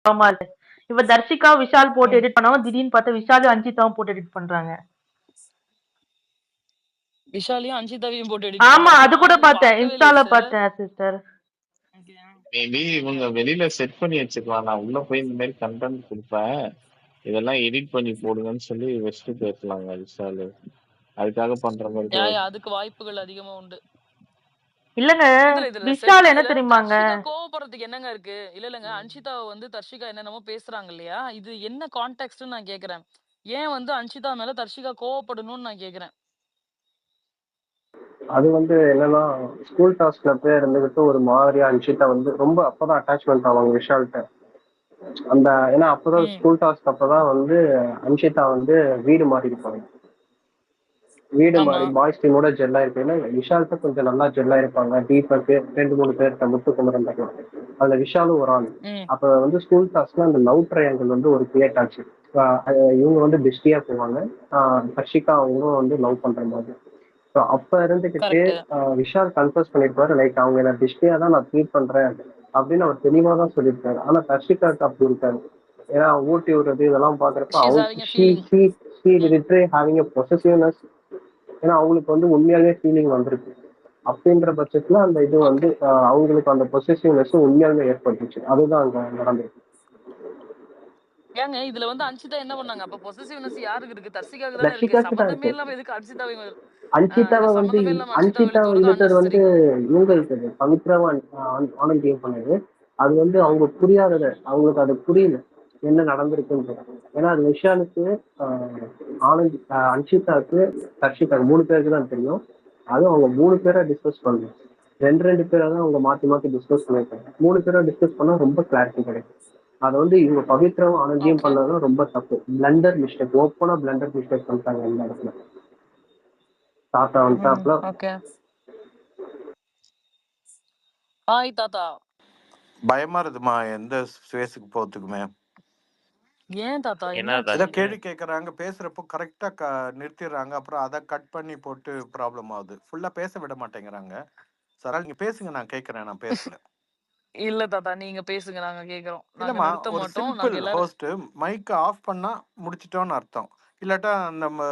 ஆமா. இப்ப தர்ஷிகா, விஷால் போட்டு எடிட் பண்ணாம திடீர்னு பார்த்தா விஷாலும், அஞ்சிதாவும் போட்டு எடிட் பண்றாங்க. விஷாலையும் அஞ்சிதாவையும் போட்டு எடிட் ஆமா, பண்றாங்க. அது நான் கூட அது பார்த்தேன். பார்க்கவே இல்லையே இன்ஸ்டால சார். பார்த்தேன் சிஸ்டர். மேபி இவங்க வெளியில செட் பண்ணி வச்சுக்கலாம். நான் உள்ள போய் இந்த மாதிரி கண்டென்ட் கொடுப்பேன், இதெல்லாம் எடிட் பண்ணி போடுங்கன்னு சொல்லி வச்சுட்டு போயிருக்கலாங்க விஷாலு. அதுக்காக பண்ற மாதிரி அதுக்கு வாய்ப்புகள் அதிகமா உண்டு. இல்லங்க, இதுல விஷால் என்ன தெரியுமாங்க? தர்ஷிகா கோவப்படுறதுக்கு என்னங்க இருக்கு? இல்லங்க, அன்ஷிதாவை வந்து தர்ஷிகா என்னென்னமோ பேசுறாங்க இல்லையா? இது என்ன கான்டெக்ஸ்ட்னு நான் கேக்குறேன். ஏன் வந்து அன்ஷிதா மேல தர்ஷிகா கோவப்படணும்னு நான் கேக்குறேன். அது வந்து என்னன்னா, ஸ்கூல் டாஸ்க்ல போய் இருந்துகிட்டு ஒரு மாதிரியா அன்ஷிதா வந்து ரொம்ப அப்பதான் அட்டாச்மெண்ட் ஆவாங்க விஷால்கிட்ட. அந்த ஏன்னா அப்பதான் ஸ்கூல் டாஸ்க் அப்பதான் வந்து அன்ஷிதா வந்து வீடு மாறி இருப்பாங்க. வீடு மாறி பாய்ஸ் டீமோட ஜெல்லா இருப்பேன்னா விஷால்கிட்ட கொஞ்சம் நல்லா ஜெல்லா இருப்பாங்க. தீபக் 2-3 பேர்கிட்ட முத்துக்குமரன் அதுல விஷாலும் ஒரு ஆள். அப்ப வந்து ஸ்கூல் டாஸ்க்ல அந்த லவ் ட்ரையாங்கிள் வந்து ஒரு கிரியேட் ஆச்சு. இவங்க வந்து பெஸ்டியா போவாங்க, ஹர்ஷிகா அவங்களும் வந்து லவ் பண்ற மாதிரி. அப்ப இருந்துகிட்டு விஷால் கன்ஃபர்ஸ் பண்ணிருப்பாரு, லைக் அவங்க என்ன பெஸ்டியா தான் நான் ட்ரீட் பண்றேன் அப்படின்னு அவர் தெளிவா தான் சொல்லியிருக்காரு. ஆனா ஹர்ஷிகாக்கு அப்படி இருக்காரு. ஏன்னா ஊட்டி விடுறது இதெல்லாம் பாக்குறப்ப பொசசிவ்னஸ். ஏன்னா அவங்களுக்கு வந்து உண்மையாவே ஃபீலிங் வந்திருக்கு. அப்படின்ற பட்சத்துல அந்த இது வந்து அவங்களுக்கு அந்த பொசசிவ்னஸ் உண்மையாலுமே ஏற்பட்டுச்சு. அதுதான் அங்க நடந்தது. ஏங்க இதுல வந்து அன்ஷிதா என்ன பண்ணாங்க? அப்ப பொசசிவ்னஸ் யாருக்கு இருக்கு? தர்ஷிகாக்கு தானே இருக்கு. சம்பந்தமே இல்லாம எதுக்கு அன்ஷிதாவை வந்து அன்ஷிதாவை இழுத்தது வந்து இவங்க இருக்குது பவித்ராவை ஆனந்தியம் பண்ணது. அது வந்து அவங்க புரியாதத, அவங்களுக்கு அது புரியல என்ன நடந்திருக்குன்னு. ஏன்னா அது விஷாலுக்கு, ஆனந்த், அன்ஷிதாவுக்கு, தர்ஷிகாக்கு 3 பேருக்கு தான் தெரியும். அதுவும் அவங்க 3 பேரை டிஸ்கஸ் பண்ணணும். 2 பேரை தான் அவங்க மாத்தி மாத்தி டிஸ்கஸ் பண்ணிருக்காங்க. 3 பேரை டிஸ்கஸ் பண்ணா ரொம்ப கிளாரிட்டி கிடைக்கும். அதை வந்து இவங்க பவித்ராவும் ஆனந்தியம் பண்ணதும் ரொம்ப தப்பு. பிளண்டர் மிஸ்டேக், ஓப்பனா பிளண்டர் மிஸ்டேக் பண்ணிட்டாங்க இந்த இடத்துல. தாத்தா வந்துட்டாப்ல. ஹாய் தாத்தா. பயமா இருக்குமா எந்த ஸ்பேஸுக்கு போறதுக்குமே? ஏன் தாத்தா? ஏதோ கேள்வி கேட்கறாங்க, பேசுறப்போ கரெக்டா நிறுத்திடுறாங்க, அப்புறம் அதை கட் பண்ணி போட்டு ப்ராப்ளம் ஆகுது. ஃபுல்லா பேச விட மாட்டேங்கிறாங்க. சார் நீங்க பேசுங்க, நான் கேட்கறேன். நான் பேசல. இல்ல தாத்தா, நீங்க பேசுங்க, நாங்க கேக்குறோம். இல்லம்மா, ஒரு சிம்பிள் ஹோஸ்ட் மைக் ஆஃப் பண்ணா முடிச்சிட்டோம்னு அர்த்தம். இல்லாட்டா நம்ம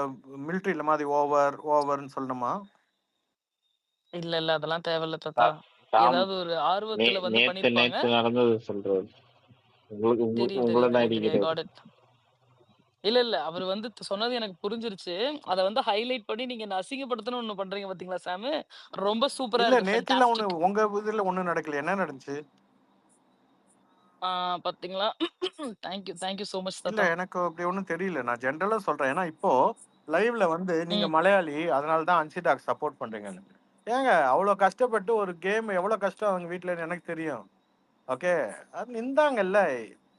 மிலிட்டரியில மாதிரி ஓவர்னு சொல்லணுமா? இல்ல அதெல்லாம் தேவையில்ல தாத்தா. ஏதாவது ஒரு ஆர்வத்துல வந்து பண்ணிருப்பாங்க. நேத்து நடந்தது சொல்றாரு. இல்ல அவர் வந்து சொன்னது எனக்கு புரிஞ்சிருச்சு. அத வந்து ஹைலைட் பண்ணி நீங்க அசிங்கப்படுத்தணும் ஒண்ணு பண்றீங்க பாத்தீங்களா சாம்? ரொம்ப சூப்பரா இருக்கு. நேத்துல உங்க இதுல ஒண்ணு நடக்கல, என்ன நடந்துச்சு? பாத்தீங்களா? thank you so much தாத்தா. இல்ல எனக்கு அப்படி ஒண்ணும் தெரியல. நான் ஜெனரலா சொல்றேன். ஏன்னா இப்போ லைவ்ல வந்து நீங்க மலையாளி, அதனால தான் அன்ஷிதாக்கு சப்போர்ட் பண்றீங்கன்னு. ஏங்க அவ்வளவு கஷ்டப்பட்டு ஒரு கேம் எவ்வளவு கஷ்டம் அவங்க வீட்டுல எனக்கு தெரியும். ஓகே, அது நின்றாங்கல்ல.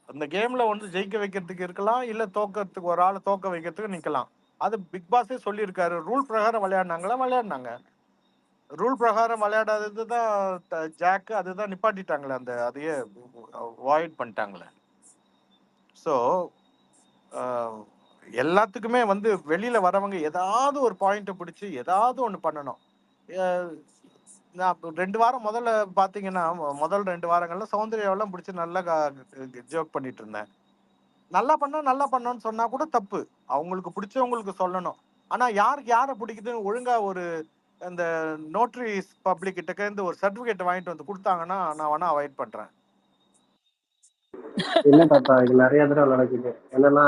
அந்த கேம்ல வந்து ஜெயிக்க வைக்கிறதுக்கு இருக்கலாம், இல்ல தோக்கிறதுக்கு ஒரு ஆளை தோக்க வைக்கிறதுக்கு நிக்கலாம். அது பிக் பாஸே சொல்லியிருக்காரு. ரூல் பிரகாரம் விளையாடினாங்க. ரூல் பிரகாரம் விளையாடாதது தான் ஜாக்கு, அதுதான் நிப்பாட்டிட்டாங்களே, அந்த அதையே அவாய்ட் பண்ணிட்டாங்களே. ஸோ எல்லாத்துக்குமே வந்து வெளியில வரவங்க ஏதாவது ஒரு பாயிண்ட்டை பிடிச்சி ஏதாவது ஒன்று பண்ணணும். நான் 2 வாரம் முதல்ல பார்த்தீங்கன்னா, முதல் 2 வாரங்கள்ல சௌந்தர்யாவெல்லாம் பிடிச்சி நல்லா ஜோக் பண்ணிட்டு இருந்தேன். நல்லா பண்ணோன்னு சொன்னா கூட தப்பு. அவங்களுக்கு பிடிச்சவங்களுக்கு சொல்லணும். ஆனா யாருக்கு யாரை பிடிக்குதுன்னு ஒழுங்கா ஒரு அந்த நோட்டரி பப்ளிக் கிட்ட இருந்து ஒரு சர்டிபிகேட் வாங்கிட்டு வந்து கொடுத்தாங்கன்னா நான் வேணா அவாய்ட் பண்றேன். இல்ல தாத்தா, இது நிறைய தடவை நடக்குது. என்னன்னா,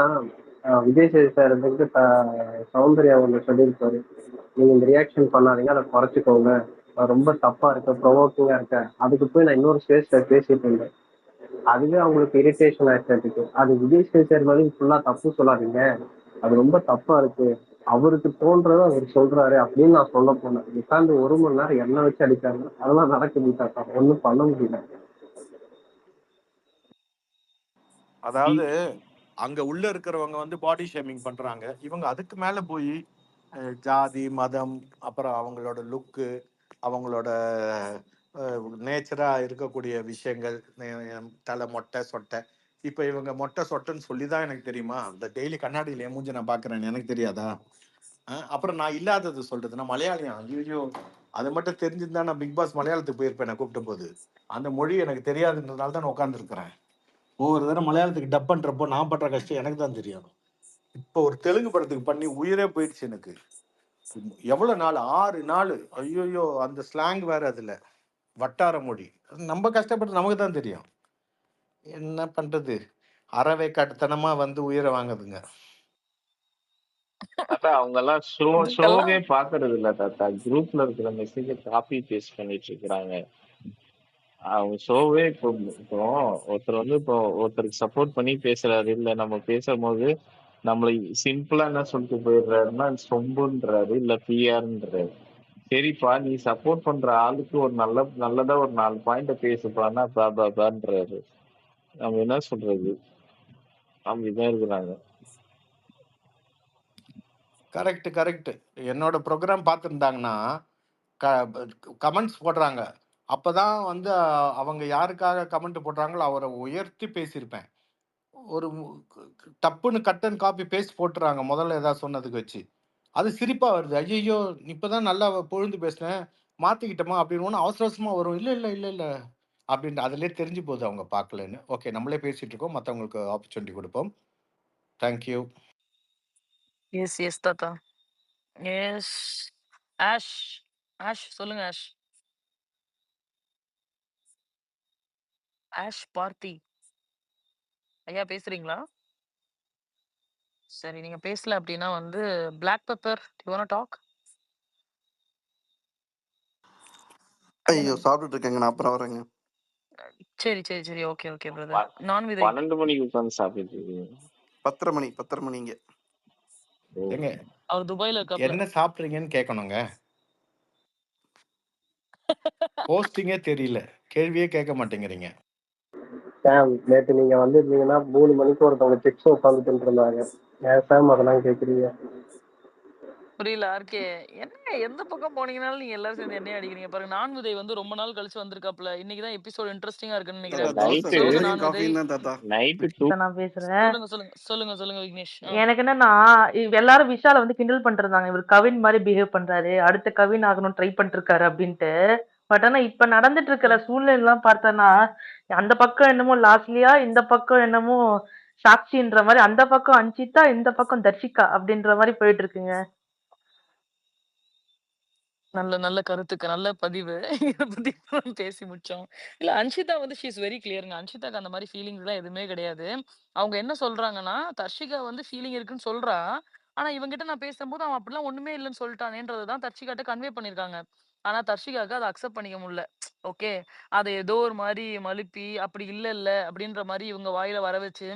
விஜய் சேது சார் இருந்துட்டு சௌந்தர்யா ஒன்று சொல்லியிருப்பாரு, நீங்க இந்த ரியாக்ஷன் பண்ணாதீங்க, அதை குறைச்சிக்கோங்க, ரொம்ப தப்பா இருக்க, ப்ரொவோக்கிங்கா இருக்க. அதுக்கு போய் நான் இன்னொரு ஸ்பேஸ்ல பேசிட்டு இருந்தேன். அதுவே அவங்களுக்கு இரிட்டேஷன் ஆயிடுச்சு. அது விஜய் சேது சார் மாதிரி ஃபுல்லா தப்பு சொல்லாதீங்க, அது ரொம்ப தப்பா இருக்கு, அவருக்கு தோன்றத அவர் சொல்றாரு அப்படின்னு நான் சொல்ல போனேன். உட்காந்து 1 மணி நேரம் எண்ணெய் வச்சு அடிக்காங்க. அதெல்லாம் நடக்குது தாத்தா, ஒன்றும் பண்ண முடியல. அதாவது அங்க உள்ள இருக்கிறவங்க வந்து பாடி ஷேமிங் பண்றாங்க. இவங்க அதுக்கு மேல போய் ஜாதி, மதம், அப்புறம் அவங்களோட லுக்கு, அவங்களோட நேச்சரா இருக்கக்கூடிய விஷயங்கள், தலை மொட்டை சொட்டை. இப்ப இவங்க மொட்டை சொட்டைன்னு சொல்லிதான் எனக்கு தெரியுமா? இந்த டெய்லி கண்ணாடியில மூஞ்ச நான் பாக்குறேன், எனக்கு தெரியாதா? அப்புறம் நான் இல்லாதது சொல்றது, நான் மலையாளியா? ஐயோ, அதை மட்டும் தெரிஞ்சிருந்தா நான் பிக் பாஸ் மலையாளத்துக்கு போயிருப்பேன். நான் கூப்பிட்ட போது அந்த மொழி எனக்கு தெரியாதுன்றதுனால தான் நான் உட்கார்ந்து இருக்கிறேன். ஒவ்வொரு தடவை மலையாளத்துக்கு டப் பண்றப்போ நான் பண்ற கஷ்டம் எனக்கு தான் தெரியும். இப்போ ஒரு தெலுங்கு படத்துக்கு பண்ணி உயிரே போயிடுச்சு எனக்கு. எவ்வளவு நாள், 6 நாள். ஐயோ, அந்த ஸ்லாங் வேற, அதுல வட்டார மொழி. நம்ம கஷ்டப்பட்டு நமக்கு தான் தெரியும். என்ன பண்றது, அறவே காட்டுத்தனமா வந்து உயிரை வாங்குதுங்க. தாத்தா அவங்க எல்லாம் இதுக்கெல்லாம் ஷோவே பாக்குறது இல்ல தாத்தா. குரூப்ல இருக்கிற மெசேஜ காப்பி பேஸ்ட் பண்ணிட்டு இருக்கிறாங்க. அவங்க ஷோவே இப்போ ஒருத்தர் வந்து இப்போ ஒருத்தருக்கு சப்போர்ட் பண்ணி பேசுறாரு, இல்ல நம்ம பேசும்போது நம்மள சிம்பிளா என்ன சொல்லிட்டு போயிடுறாருன்னா சொம்புன்றாரு, இல்ல பிஆர்ன்றாரு. சரிப்பா, நீ சப்போர்ட் பண்ற ஆளுக்கு ஒரு நல்லதா ஒரு 4 பாயிண்ட பேசுப்பான்னா பான்றாரு. நம்ம என்ன சொல்றது? அப்படிதான் இருக்கிறாங்க. Correct correct. என்னோட ப்ரோக்ராம் பார்த்துருந்தாங்கன்னா கமெண்ட்ஸ் போடுறாங்க. அப்பதான் வந்து அவங்க யாருக்காக கமெண்ட் போடுறாங்களோ அவரை உயர்த்தி பேசியிருப்பேன். ஒரு டப்புன்னு கட் அண்ட் காப்பி பேஸ்ட் போட்டுறாங்க முதல்ல ஏதாவது சொன்னதுக்கு வச்சு. அது சிரிப்பா வருது. ஐயோ, இப்பதான் நல்லா பொழுது பேசினேன், மாத்திக்கிட்டோமா அப்படின்னு அவசர அவசரமா வரும். இல்ல இல்ல இல்ல இல்ல அப்படின்னு அதுலயே தெரிஞ்சு போகுது அவங்க பார்க்கலன்னு. ஓகே, நம்மளே பேசிட்டு இருக்கோம், மற்றவங்களுக்கு ஆப்பர்ச்சுனிட்டி கொடுப்போம். தேங்க்யூ. எஸ் எஸ் தாத்தா. எஸ். ஆஷ் ஆஷ் சொல்லுங்க ஆஷ். ஆஷ் பார்த்தி ஐயா பேசுறீங்களா? சரி, நீங்க பேசல அப்படின்னா வந்து black pepper you want talk? ஐயோ, சாப்பிட்டுட்டு இருக்கேங்க, நான் அப்புறம் வரேங்க. சரி சரி சரி, ஓகே ஓகே பிரதர். நான் விதை 12 மணிக்கு உட்காந்து சாப்பிட்டு இருக்கீங்க. 10:30 மணிங்க. ஏங்க, அவர் துபாயில இருக்காப்ல. என்ன சாப்பிட்றீங்கன்னு கேட்கணுங்க. போஸ்டிங்கே தெரியல, கேள்வியே கேட்க மாட்டேங்கிறீங்க. சாம், நேற்று நீங்க வந்திருந்தீங்கன்னா 3 மணிக்கு ஒருத்தவங்க சிப்ஸ் உட்காந்துட்டு இருந்தாங்க. ஏன் சாம் அதெல்லாம் கேக்குறீங்க? புரியல ஆர்கே. என்ன எந்த பக்கம் போனீங்கனாலும் நீங்க எல்லாரும் சேர்ந்து என்னைய அடிக்கிறீங்க பாருங்க. நான் விதை வந்து ரொம்ப நாள் கழிச்சு வந்திருக்காப்ல. இன்னைக்குதான் எபிசோட் இன்ட்ரெஸ்டிங்கா இருக்குன்னு தாத்தா, நினைக்கிறேன். தோசை நைட்டு சொல்லுங்க தோசையும் நான் விதை. காஃபியும் தான் தாத்தா. நைட்டு நான் பேசுறேன். சொல்லுங்க சொல்லுங்க சொல்லுங்க சொல்லுங்க விக்னேஷ். எனக்கு என்னன்னா, எல்லாரும் விஷால வந்து கிண்டல் பண்றாங்க. இவர் கவின் மாதிரி பிஹேவ் பண்றாரு, அடுத்த கவின் ஆகணும் ட்ரை பண்ணிட்டு இருக்காரு அப்படின்ட்டு. பட் ஆனா இப்ப நடந்துட்டு இருக்கிற சூழ்நிலை எல்லாம் பார்த்தோன்னா, அந்த பக்கம் என்னமோ லாஸ்லியா, இந்த பக்கம் என்னமோ சாக்ஷின்ற மாதிரி, அந்த பக்கம் அஞ்சிதா, இந்த பக்கம் தர்ஷிகா அப்படின்ற மாதிரி போயிட்டு இருக்குங்க. நல்ல நல்ல கருத்துக்கு நல்ல பதிவு. இத பத்தி இப்பதான் பேசி முடிச்சோம். இல்ல அன்ஷிதா வந்து ஷி இஸ் வெரி கிளியர்ங்க. அன்ஷிதாக்கு அந்த மாரி ஃபீலிங்ஸ்லாம் எதுவுமே கிடையாது. அவங்க என்ன சொல்றாங்கன்னா, தர்ஷிகா வந்து ஃபீலிங் இருக்குன்னு சொல்றா. ஆனா இவன்கிட்ட நான் பேசும்போது அவன் அப்படிலாம் ஒண்ணுமே இல்லன்னு சொல்லிட்டானேன்றது தான் தர்ஷிகாட்ட கன்வே பண்ணியிருக்காங்க. ஆனா தர்ஷிகாக்கு அத அக்செப்ட் பண்ணிக்க முடியல. ஓகே. அத ஏதோ ஒரு மாரி மழுப்பி, அப்படி இல்ல அப்படின்ற மாரி இவங்க வாயில வர வச்சு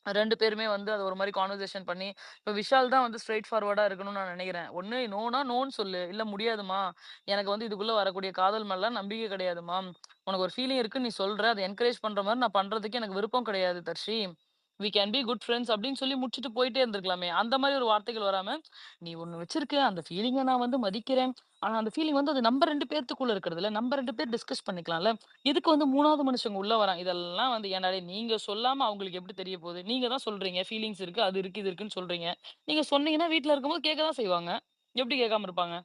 2 பேருமே வந்து அத ஒரு மாரி கான்வர்சேஷன் பண்ணி, இப்ப விஷால் தான் வந்து ஸ்ட்ரெய்ட் ஃபார்வர்டா இருக்கணும்னு நான் நெனைக்கிறேன். ஒண்ணு நோனா நோன்னு சொல்லு. இல்ல முடியாதும்மா. எனக்கு வந்து இதுக்குள்ள வரக்கூடிய காதல் மேலலாம் நம்பிக்கை கிடையாதும்மா. உனக்கு ஒரு ஃபீலிங் இருக்குன்னு நீ சொல்ற. அத என்கரேஜ் பண்ற மாரி நான் பண்றதுக்கு எனக்கு விருப்பம் கிடையாது Tharshi. We can be good friends அப்படின்னு சொல்லி முடிச்சுட்டு போயிட்டே இருந்திருக்கலாமே. அந்த மாரி ஒரு வார்த்தைகள் வராம, நீ ஒண்ணு வச்சிருக்க. அந்த ஃபீலிங்க நான் வந்து மதிக்கிறேன். ஆனா அந்த ஃபீலிங் வந்து அது நம்ம 2 பேத்துக்குள்ள இருக்கிறதுல்ல. நம்ம 2 பேர் டிஸ்கஸ் பண்ணிக்கலாம்ல. எதுக்கு வந்து 3வது மனுஷங்க உள்ள வரான்? இதெல்லாம் வந்து ஏன்டா டேய் நீங்க சொல்லாம அவங்களுக்கு எப்படி தெரிய போகுது? நீங்க தான் சொல்றீங்க. ஃபீலிங்ஸ் இருக்கு, அது இருக்கு, இது இருக்குன்னு சொல்றீங்க. நீங்க சொன்னீங்கன்னா வீட்ல இருக்கும்போது கேட்க தான் செய்வாங்க. எப்படி கேட்காம இருப்பாங்க?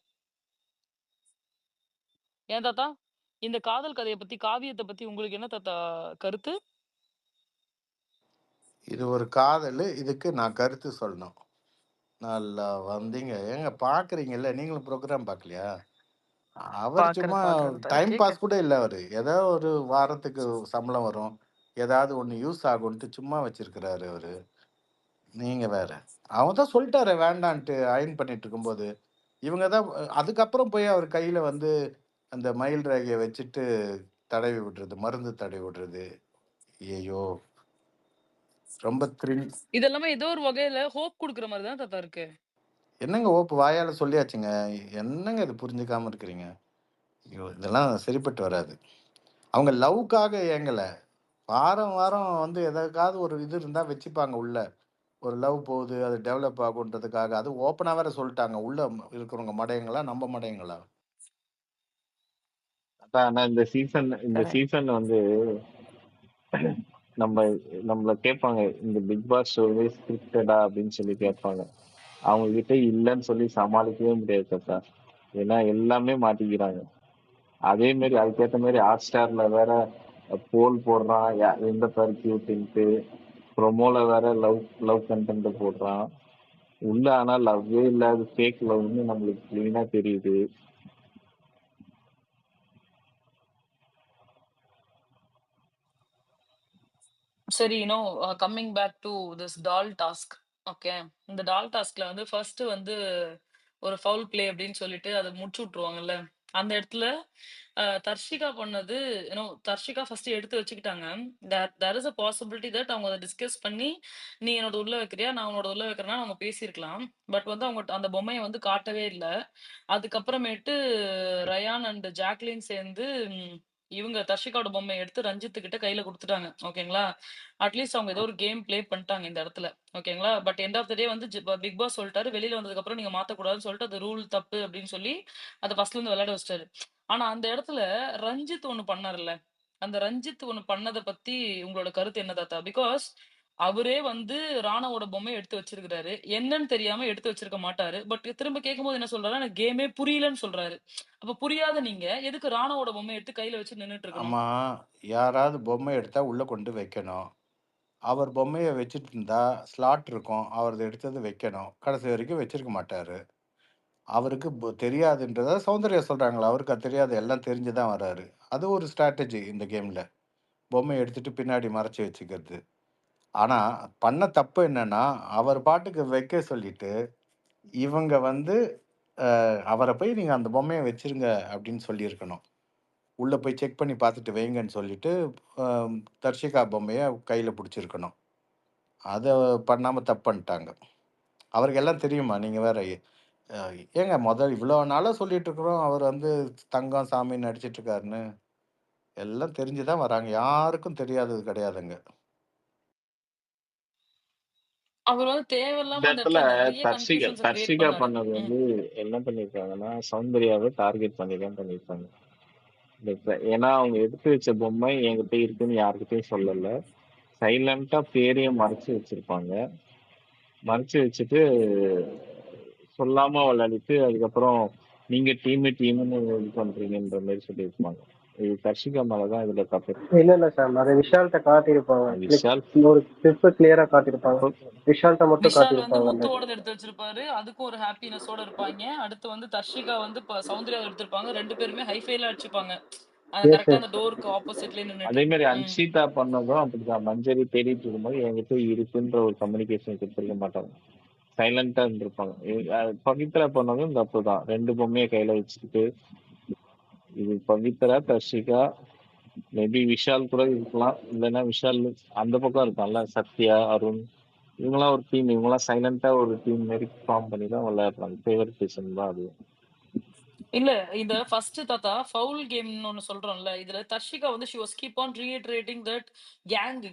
ஏன் தாத்தா? இந்த காதல் கதைய பத்தி, காவியத்த பத்தி உங்களுக்கு என்ன தாத்தா கருத்து? இது ஒரு காதல், இதுக்கு நான் கருத்து சொல்லணும். நல்லா வந்தீங்க. ஏங்க பார்க்குறீங்கல்ல, நீங்களும் ப்ரோகிராம் பார்க்கலையா? அவர் சும்மா பாக்குறேன் தாத்தா. டைம் கேட்க. பாஸ் கூட இல்ல அவரு. ஏதோ ஒரு வாரத்துக்கு சம்பளம் வரும், ஏதாவது ஒண்ணு யூஸ் ஆகுன்ட்டு சும்மா வச்சிருக்கிறாரு அவரு. நீங்க வேற. அவன் தான் சொல்லிட்டாரே வேண்டான்ட்டு அயர்ன் பண்ணிட்டு இருக்கும்போது. இவங்க தான் அதுக்கப்புறம் போய் அவர் கையில வந்து அந்த மயில் ரேகைய வச்சுட்டு தடவி விடுறது, மருந்து தடவி விடுறது. ஐயய்யோ! ரொம்ப இதெல்லாமே ஏதோ ஒரு வகையில ஹோப் குடுக்குற மாரி தான் தாத்தா இருக்கு. என்னங்க ஓப்பு வாயால சொல்லியாச்சுங்க. என்னங்க இது புரிஞ்சுக்காம இருக்கிறீங்க? ஐயோ! இதெல்லாம் சரிப்பட்டு வராது. அவங்க லவ்‌க்காக ஏங்கல. வாரம், வாரம் வந்து எதுக்காவது ஒரு இது இருந்தா வச்சுப்பாங்க உள்ள. ஒரு லவ் போகுது, அது டெவலப் ஆகுன்றதுக்காக. அது ஓப்பனா வேற சொல்ட்டாங்க. உள்ள இருக்கிறவங்க மடையங்களா? நம்ம மடையங்களா? அதான் ஆனா இந்த கரெக்ட். சீசன் வந்து நம்ம நம்மள கேட்பாங்க, இந்த பிக் பாஸ் ஷோவே ஸ்கிரிப்டடா அப்படின்னு சொல்லி கேட்பாங்க. அவங்க கிட்ட இல்லைன்னு சொல்லி சமாளிக்கவே முடியாது தாத்தா. ஏன்னா எல்லாமே மாட்டிக்கிறாங்க. அதே மாதிரி அதுக்கேற்ற மாதிரி ஹாட் ஸ்டார்ல வேற போல் போடுறான் எந்த பேர் கியூட்டின்ட்டு, ப்ரொமோல வேற லவ் லவ் கண்டென்ட் போடுறான். உள்ள ஆனா லவ்வே இல்லாத ஃபேக் லவ்னு நம்மளுக்கு கிளீனா தெரியுது. சரி, coming back to this doll task. Okay. இந்த டால் டாஸ்க்ல வந்து ஃபர்ஸ்ட் வந்து ஒரு ஃபவுல் பிளே அப்படின்னு சொல்லிட்டு அத முடிச்சு விட்டுருவாங்கல்ல. அந்த இடத்துல தர்ஷிகா பண்ணது தர்ஷிகா ஃபர்ஸ்ட் எடுத்து வச்சுக்கிட்டாங்க. There is a possibility that அவங்க அத டிஸ்கஸ் பண்ணி, "நீ என்னோட உள்ள வைக்கிறியா? நான் உன்னோட உள்ள வைக்கிறேன்னா" அவங்க பேசியிருக்கலாம். பட் வந்து அவங்க அந்த பொம்மைய வந்து காட்டவே இல்ல. அதுக்கப்புறமேட்டு ரயான் அண்ட் ஜாக்லின் சேர்ந்து இவங்க தர்ஷிகாவோட பொம்மைய எடுத்து ரஞ்சித் கிட்ட கையில குடுத்துட்டாங்க. ஓகேங்களா? அட்லீஸ்ட் அவங்க ஏதோ ஒரு கேம் ப்ளே பண்ணிட்டாங்க இந்த இடத்துல. ஓகேங்களா? பட் எண்ட் ஆஃப் த டே வந்து பிக் பாஸ் சொல்லிட்டாரு, "வெளியில வந்ததுக்கப்புறம் நீங்க மாத்தக்கூடாதுன்னு" சொல்லிட்டு, அது ரூல் தப்பு அப்படின்னு சொல்லி, அத ஃபர்ஸ்ட்ல இருந்து விளையாட வச்சுட்டாரு. ஆனா அந்த இடத்துல ரஞ்சித் ஒண்ணு பண்ணாருல்ல. அந்த ரஞ்சித் ஒண்ணு பண்ணத பத்தி உங்களோட கருத்து என்ன தாத்தா? பிகாஸ் அவரே வந்து ராணாவோட பொம்மைய எடுத்து வச்சிருக்கிறாரு. என்னன்னு தெரியாம எடுத்து வச்சிருக்க மாட்டாரு. பட் திரும்ப கேட்கும்போது என்ன சொல்றாரு? எனக்கு கேமே புரியலன்னு சொல்றாரு. அப்ப புரியாத நீங்க எதுக்கு ராணாவோட பொம்மைய எடுத்து கையில வச்சு நின்னுட்டு இருக்கணும்? ஆமா, யாராவது பொம்மை எடுத்தா உள்ள கொண்டு வைக்கணும். அவர் பொம்மைய வச்சுட்டு இருந்தா ஸ்லாட் இருக்கும். அவரது எடுத்தது வைக்கணும். கடைசி வரைக்கும் வச்சிருக்க மாட்டாரு. அவருக்கு தெரியாதுன்றத சௌந்தர்யா சொல்றாங்களா? அவருக்கு அது தெரியாது. எல்லாம் தெரிஞ்சு தான் வராரு. அது ஒரு ஸ்ட்ராட்டஜி இந்த கேம்ல. பொம்மைய எடுத்துட்டு பின்னாடி மறைச்சு வச்சுக்கிறது. ஆனா, பண்ண தப்பு என்னன்னா, அவர் பாட்டுக்கு வைக்க சொல்லிட்டு, இவங்க வந்து அவர போய் நீங்க அந்த பொம்மைய வச்சிருங்க அப்படின்னு சொல்லியிருக்கணும். உள்ள போய் செக் பண்ணி பார்த்துட்டு வைங்கன்னு சொல்லிட்டு, அ தர்ஷிகா பொம்மைய கையில புடிச்சிருக்கணும். அத பண்ணாம தப்பு பண்ணிட்டாங்க. அவருக்கு எல்லாம் தெரியுமா? நீங்க வேற. அ ஏங்க இவ்வளோ நாளா சொல்லிட்டு இருக்கிறோம், அவர் வந்து தங்கம், சாமின்னு நடிச்சிட்டு இருக்காருன்னு. எல்லாம் தெரிஞ்சு தான் வராங்க. யாருக்கும் தெரியாதது கிடையாதுங்க. அவர் வந்து இந்த தேவையில்லாம அந்த இடத்துல இடத்துல நெறைய தர்ஷிகா கன்ஃப்யூஷன்ஸ கிரியேட் தர்ஷிகா பண்ணாரு. பண்ணது ம். வந்து என்ன பண்ணிருக்காங்கன்னா, சௌந்தர்யாவை டார்கெட் பண்ணி தான் பண்ணிருக்காங்க. ஏன்னா அவங்க எடுத்து வச்ச பொம்மை என்கிட்ட இருக்குன்னு யாருக்கிட்டையும் சொல்லல. சைலண்டா பேரையும் மறைச்சு வச்சிருப்பாங்க. மறைச்சு வச்சுட்டு சொல்லாம விளையாடிட்டு அதுக்கப்புறம் நீங்க டீம்னு இது பண்றீங்கன்ற மாதிரி சொல்லியிருப்பாங்க. இது தர்ஷிகா மேலதான் இதுல தப்பு. இல்ல சார், அதை விஷால்கிட்ட காட்டியிருப்பாங்க. விஷால் ஒரு கிளிப் கிளியரா காட்டியிருப்பாங்க. விஷால்கிட்ட மட்டும் விஷால் வந்து காட்டியிருப்பாங்க அந்த முத்துவோடது எடுத்து வச்சிருப்பாரு. அதுக்கும் ஒரு ஹாப்பினஸோட இருப்பாய்ங்க. அடுத்து வந்து தர்ஷிகா வந்து சௌந்தர்யாவ எடுத்திருப்பாங்க. 2 பேருமே ஹைஃபைல அடிச்சுப்பாங்க. எஸ் கரெக்ட்டா எஸ். அந்த டோருக்கு ஆப்போசிட்லயே நின்னுட்டு. அதே மாதிரி ம். அன்ஷிதா பண்ணதும் அப்படிதான். மஞ்சரி தேடிட்டு இருக்கும்போது என்கிட்ட இருக்குன்ற ஒரு கம்யூனிகேஷன் கொடுத்துருக்க மாட்டாங்க. சைலண்டா இருந்திருப்பாங்க. பவித்ரா பண்ணதும் தப்பு தான். 2 பொம்மையை கையில வச்சுக்கிட்டு இது பவித்ரா, தர்ஷிகா, மேபி விஷால் கூட இருக்கலாம். இல்லைன்னா விஷால் அந்த பக்கம் இருக்கான்ல, சத்யா, அருண், இவங்கெல்லாம் ஒரு டீம். இவங்கெல்லாம் சைலண்டா ஒரு டீம் மாதிரி ஃபார்ம் பண்ணி தான் விளையாடுறாங்க. ஃபேவரட்டிசம் தான் அது. இல்ல இந்த ஃபர்ஸ்ட் தாத்தா ஃபவுல் கேம்னு ஒண்ணு சொல்றோம்ல. இதுல தர்ஷிகா வந்து she was keep on reiterating that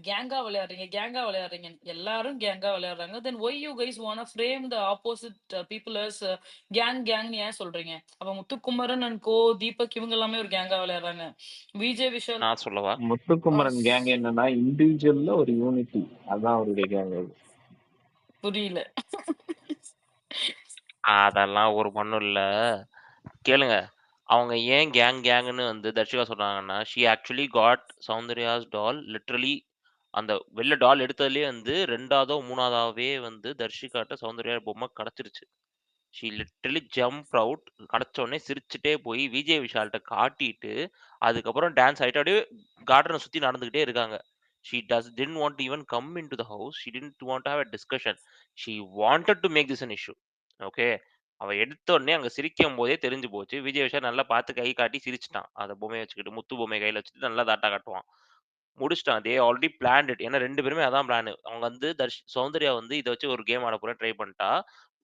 கேங்கா விளையாடுறீங்க, கேங்கா விளையாடுறீங்க. எல்லாரும் கேங்கா விளையாடுறாங்க. Then why you guys want to frame the opposite people as கேங்னு ஏன் சொல்றீங்க? அப்ப முத்துக்குமரன் அண்ட் கோ, தீபக் இவங்க எல்லாமே ஒரு கேங்கா விளையாடுறாங்க. விஜய் விஷால் நான் சொல்லவா? முத்துக்குமரன் கேங் என்னன்னா இண்டிவிஜுவல்ல ஒரு யூனிட்டி. அதான் அவருடைய கேங். அது புரியல. அதெல்லாம் ஒரு மண்ணும் இல்ல. கேளுங்க. அவங்க ஏன் கேங்ன்னு வந்து தர்ஷிகா சொல்றாங்கன்னா, she actually got Soundarya's doll literally அந்த வெளில டால் எடுத்ததுலயே வந்து 2வதோ, 3வதாவே வந்து தர்ஷிகாட்ட சௌந்தர்யா பொம்மை கிடைச்சிருச்சு. She literally jump out. கிடைச்ச உடனே சிரிச்சுட்டே போய் விஜய் விஷால்ட்ட காட்டிட்டு, அதுக்கப்புறம் டான்ஸ் ஆடிட்டு அப்படியே கார்டனை சுத்தி நடந்துகிட்டே இருக்காங்க. She didn't want to even come into the house. She didn't want to have a discussion. She wanted to make this an issue. Okay. அவ எடுத்த உடனே அங்க சிரிக்கும் போதே தெரிஞ்சு போச்சு. விஜய் விஷால் நல்லா பார்த்து கை காட்டி சிரிச்சுட்டான். அந்த பொம்மைய வச்சுக்கிட்டு, முத்து பொம்மைய கையில வச்சுட்டு நல்லா தாட்டா காட்டுவான். முடிச்சுட்டான். They already planned it. ஏன்னா 2 பேருமே அதான் பிளான். அவங்க வந்து சௌந்தர்யா வந்து இத வச்சு ஒரு கேம் ஆட போறேன் ட்ரை பண்ணிட்டா.